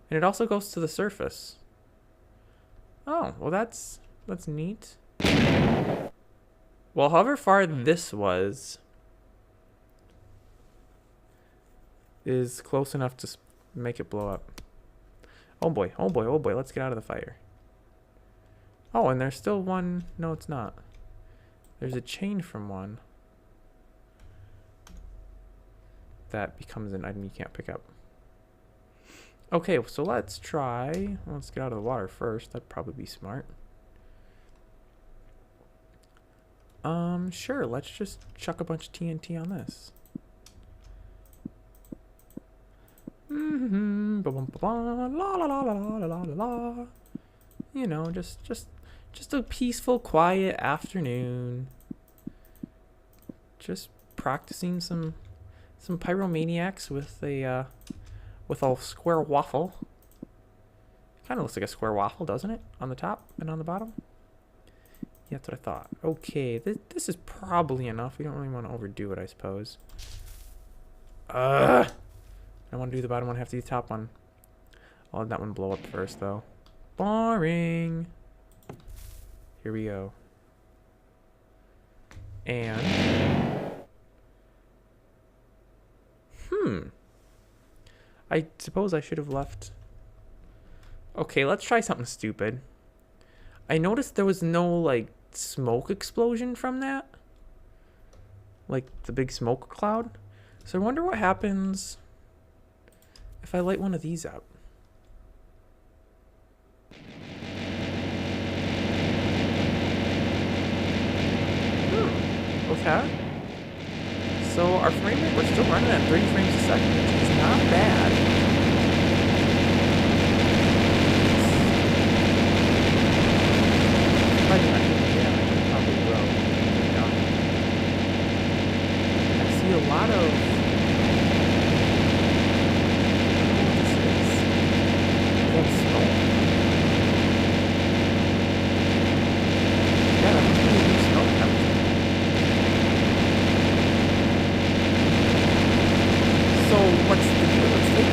Speaker 1: And it also goes to the surface. Oh, well that's neat. Well, however far this was is close enough to make it blow up. Oh boy, oh boy, oh boy, let's get out of the fire. Oh, and there's still one. No, it's not. There's a chain from one. That becomes an item you can't pick up. Okay, so let's try. Let's get out of the water first. That'd probably be smart. Sure, let's just chuck a bunch of TNT on this. You know, just a peaceful, quiet afternoon. Just practicing some pyromaniacs with a square waffle. Kind of looks like a square waffle, doesn't it? On the top and on the bottom. Yeah, that's what I thought. Okay, this is probably enough. We don't really want to overdo it, I suppose. I want to do the bottom one, I have to do the top one. I'll let that one blow up first, though. Boring. Here we go. And... I suppose I should have left. Okay, let's try something stupid. I noticed there was no, like, smoke explosion from that. Like, the big smoke cloud. So I wonder what happens if I light one of these out. Okay. So our frame rate, we're still running at 30 frames a second, which is not bad. Probably will. I see a lot of... What smoke? Yeah, that must be a new smoke coming. So what's the deal? Let's take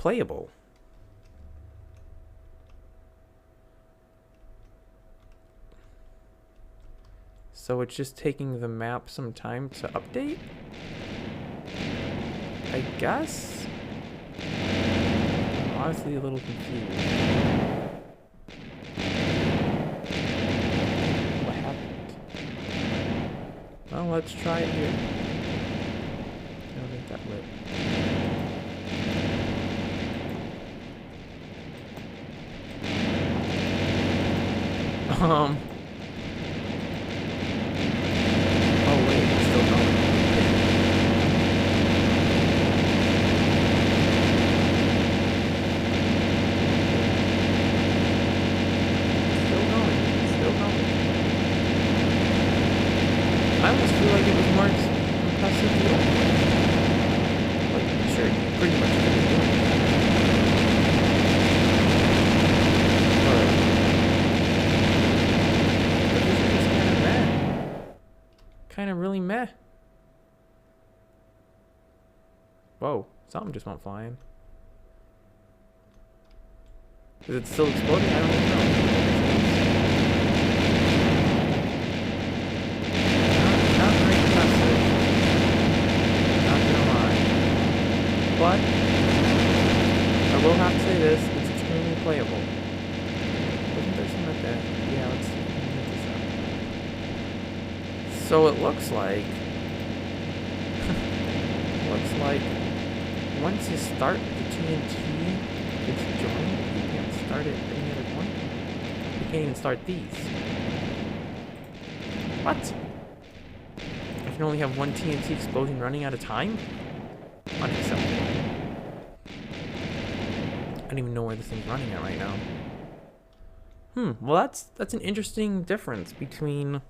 Speaker 1: playable. So it's just taking the map some time to update? I guess? I'm honestly a little confused. What happened? Well, let's try it here. I don't think that lit. Oh wait, it's still going. I almost feel like it was more impressive to open. Like, sure, you pretty much couldn't do anything. But this is just kind of meh. Kind of really meh. Whoa, something just went flying. Is it still exploding? I don't know. But I will have to say this, it's extremely playable. Wasn't there something like that? Yeah, let's make this up. So it looks like once you start the TNT, it's joined. You can't start it at any other point. You can't even start these. What? I can only have one TNT explosion running at a time? Unacceptable. I don't even know where this thing's running at right now. Well that's an interesting difference between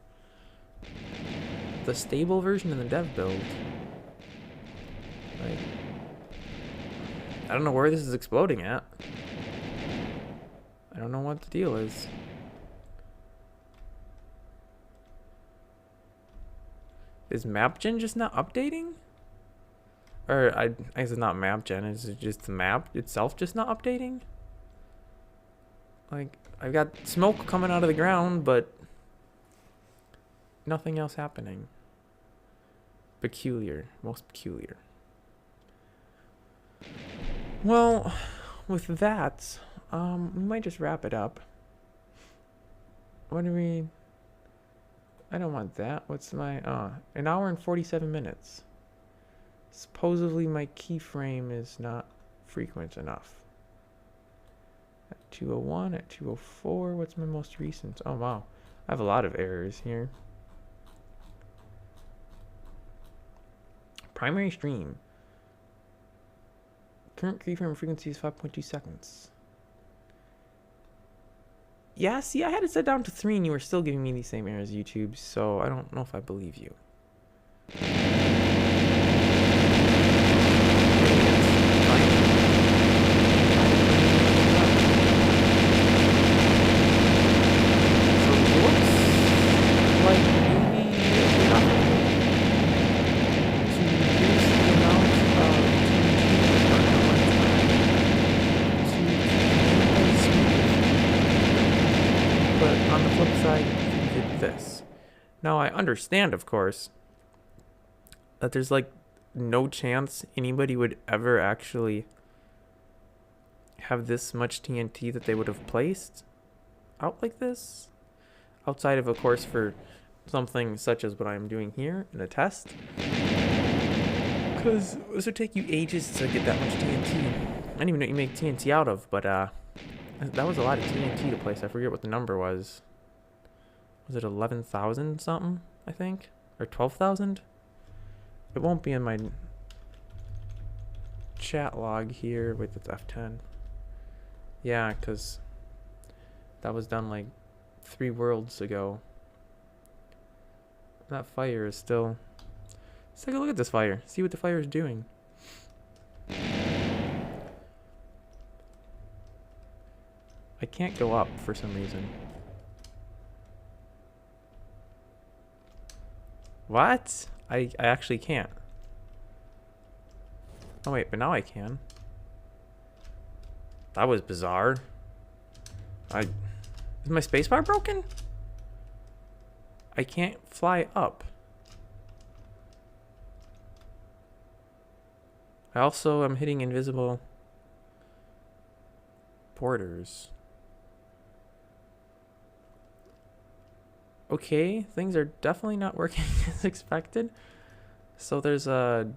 Speaker 1: the stable version and the dev build. Like, I don't know where this is exploding at. I don't know what the deal is. Is MapGen just not updating? Or I guess it's not MapGen, is it just the map itself just not updating? Like, I've got smoke coming out of the ground, but nothing else happening. Peculiar, most peculiar. Well, with that, we might just wrap it up. What do we... I don't want that. What's my... an hour and 47 minutes. Supposedly my keyframe is not frequent enough. At 201, at 204, what's my most recent? Oh wow, I have a lot of errors here. Primary stream. Current keyframe frequency is 5.2 seconds. Yeah, see, I had it set down to 3 and you were still giving me these same errors, YouTube, so I don't know if I believe you. Now, I understand, of course, that there's like no chance anybody would ever actually have this much TNT that they would have placed out like this. Outside of course, for something such as what I'm doing here in a test. Because this would take you ages to get that much TNT. I don't even know what you make TNT out of, but that was a lot of TNT to place. I forget what the number was. Was it 11,000 something, I think? Or 12,000? It won't be in my chat log here. Wait, that's F10. Yeah, because that was done like 3 worlds ago. That fire is still... Let's take a look at this fire. See what the fire is doing. I can't go up for some reason. What? I actually can't. Oh wait, but now I can. That was bizarre. Is my spacebar broken? I can't fly up. I also am hitting invisible borders. Okay, things are definitely not working as expected. So there's a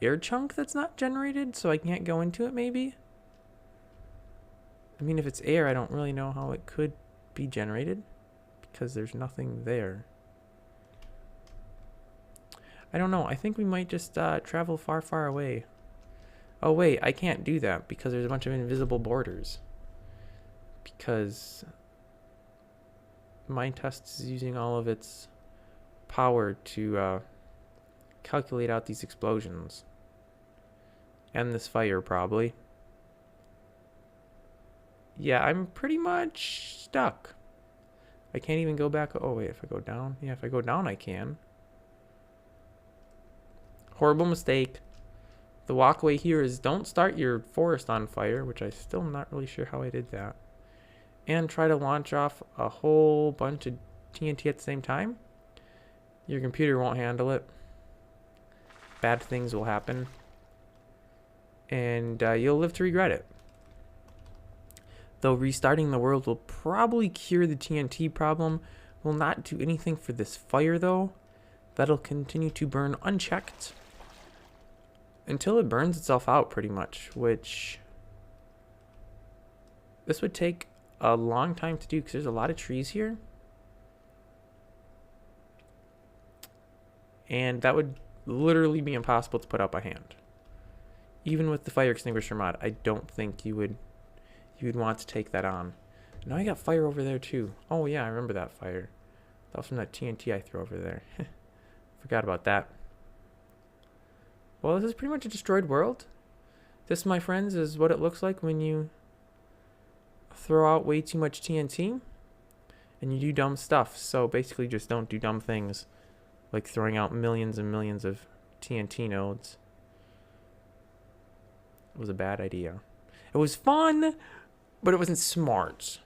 Speaker 1: air chunk that's not generated, so I can't go into it maybe? I mean, if it's air, I don't really know how it could be generated because there's nothing there. I don't know. I think we might just travel far, far away. Oh, wait. I can't do that because there's a bunch of invisible borders. Because Minetest is using all of its power to calculate out these explosions. And this fire, probably. Yeah, I'm pretty much stuck. I can't even go back. Oh, wait. If I go down. Yeah, if I go down, I can. Horrible mistake. The walkway here is don't start your forest on fire, which I still am not really sure how I did that. And try to launch off a whole bunch of TNT at the same time. Your computer won't handle it. Bad things will happen. And you'll live to regret it. Though restarting the world will probably cure the TNT problem, will not do anything for this fire though. That'll continue to burn unchecked until it burns itself out pretty much, which this would take a long time to do because there's a lot of trees here. And that would literally be impossible to put out by hand. Even with the fire extinguisher mod, I don't think you would want to take that on. Now I got fire over there too. Oh yeah, I remember that fire. That was from that TNT I threw over there. Forgot about that. Well, this is pretty much a destroyed world. This, my friends, is what it looks like when you throw out way too much TNT and you do dumb stuff. So basically just don't do dumb things like throwing out millions and millions of TNT nodes. It was a bad idea. It was fun, but it wasn't smart.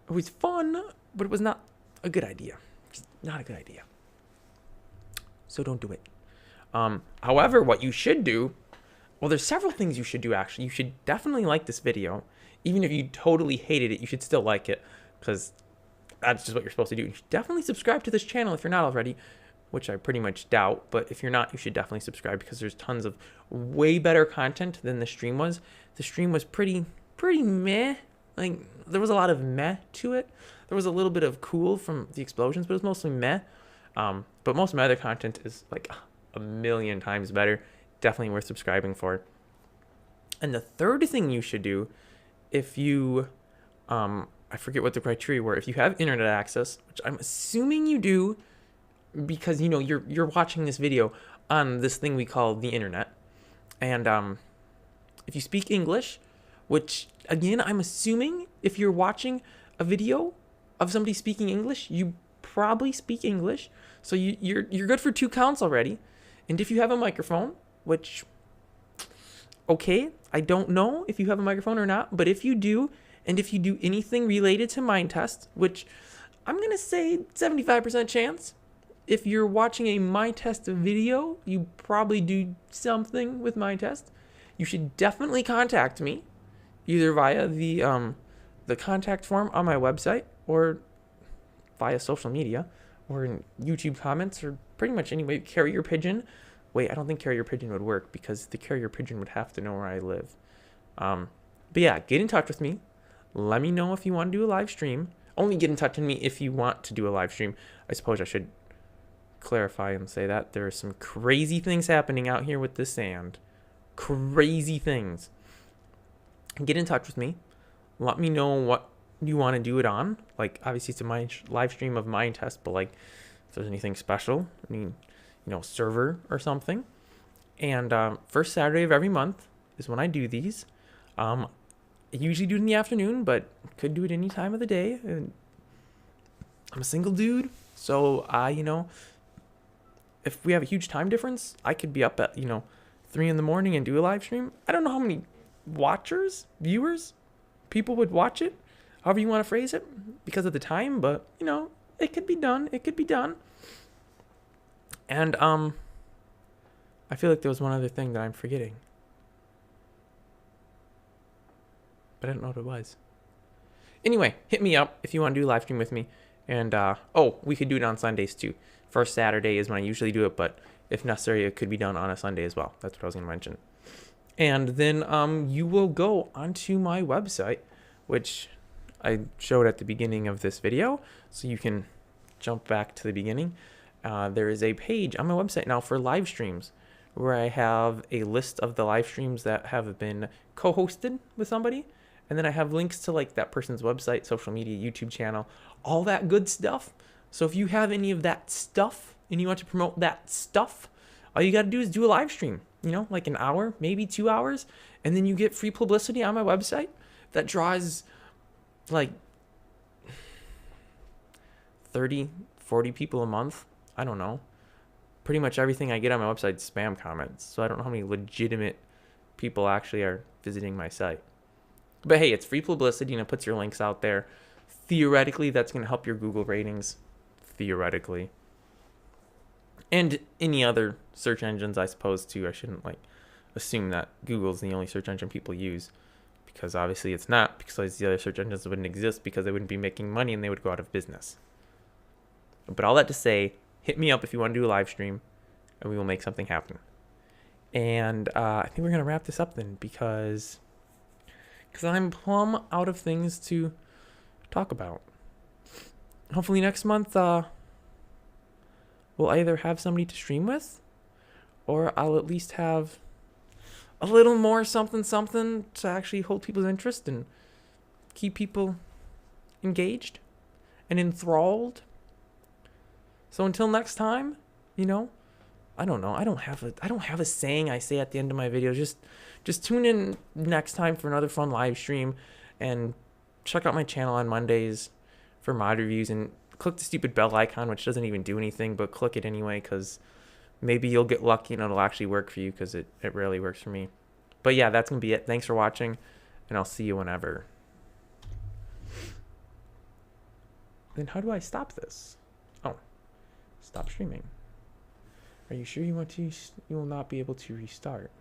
Speaker 1: It was fun, but it was not a good idea. Just not a good idea. So don't do it. However, what you should do, well, there's several things you should do, actually. You should definitely like this video. Even if you totally hated it, you should still like it, because that's just what you're supposed to do. You should definitely subscribe to this channel if you're not already, which I pretty much doubt. But if you're not, you should definitely subscribe, because there's tons of way better content than the stream was. The stream was pretty meh. Like, there was a lot of meh to it. There was a little bit of cool from the explosions, but it was mostly meh. But most of my other content is like a million times better. Definitely worth subscribing for. And the third thing you should do, if you, I forget what the criteria were, if you have internet access, which I'm assuming you do, because you know you're watching this video on this thing we call the internet, and if you speak English, which again I'm assuming if you're watching a video of somebody speaking English, you probably speak English, so you're good for 2 counts already. And if you have a microphone, which, okay, I don't know if you have a microphone or not, but if you do, and if you do anything related to Minetest, which I'm going to say 75% chance, if you're watching a Minetest video, you probably do something with Minetest, you should definitely contact me, either via the contact form on my website, or via social media, or in YouTube comments, or pretty much any way. Carrier pigeon. Wait, I don't think carrier pigeon would work because the carrier pigeon would have to know where I live. But yeah, get in touch with me. Let me know if you want to do a live stream. Only get in touch with me if you want to do a live stream. I suppose I should clarify and say that there are some crazy things happening out here with this sand. Crazy things. Get in touch with me. Let me know what you want to do it on. Like, obviously it's a live stream of Minetest, but like if there's anything special, I mean, you know, server or something. And first Saturday of every month is when I do these. I usually do it in the afternoon, but could do it any time of the day. And I'm a single dude, so you know, if we have a huge time difference, I could be up at 3 in the morning and do a live stream. I don't know how many viewers people would watch it, however you want to phrase it, because of the time. But you know, it could be done. It could be done. And I feel like there was one other thing that I'm forgetting, but I don't know what it was. Anyway, hit me up if you want to do a live stream with me. And oh, we could do it on Sundays too. First Saturday is when I usually do it, but if necessary, it could be done on a Sunday as well. That's what I was going to mention. And then you will go onto my website, which I showed at the beginning of this video, so you can jump back to the beginning. There is a page on my website now for live streams, where I have a list of the live streams that have been co-hosted with somebody. And then I have links to like that person's website, social media, YouTube channel, all that good stuff. So if you have any of that stuff and you want to promote that stuff, all you got to do is do a live stream, you know, like an hour, maybe 2 hours. And then you get free publicity on my website that draws like 30, 40 people a month. I don't know. Pretty much everything I get on my website is spam comments. So I don't know how many legitimate people actually are visiting my site. But hey, it's free publicity and it puts your links out there. Theoretically, that's going to help your Google ratings. Theoretically. And any other search engines, I suppose, too. I shouldn't like assume that Google's the only search engine people use. Because obviously it's not. Because the other search engines wouldn't exist because they wouldn't be making money and they would go out of business. But all that to say, hit me up if you want to do a live stream and we will make something happen. And I think we're going to wrap this up then because I'm plumb out of things to talk about. Hopefully next month we'll either have somebody to stream with or I'll at least have a little more something to actually hold people's interest and keep people engaged and enthralled. So until next time, you know, I don't know. I don't have a saying I say at the end of my videos. Just tune in next time for another fun live stream and check out my channel on Mondays for mod reviews and click the stupid bell icon, which doesn't even do anything, but click it anyway because maybe you'll get lucky and it'll actually work for you because it rarely works for me. But yeah, that's going to be it. Thanks for watching and I'll see you whenever. Then how do I stop this? Oh, stop streaming. Are you sure you want to? You will not be able to restart.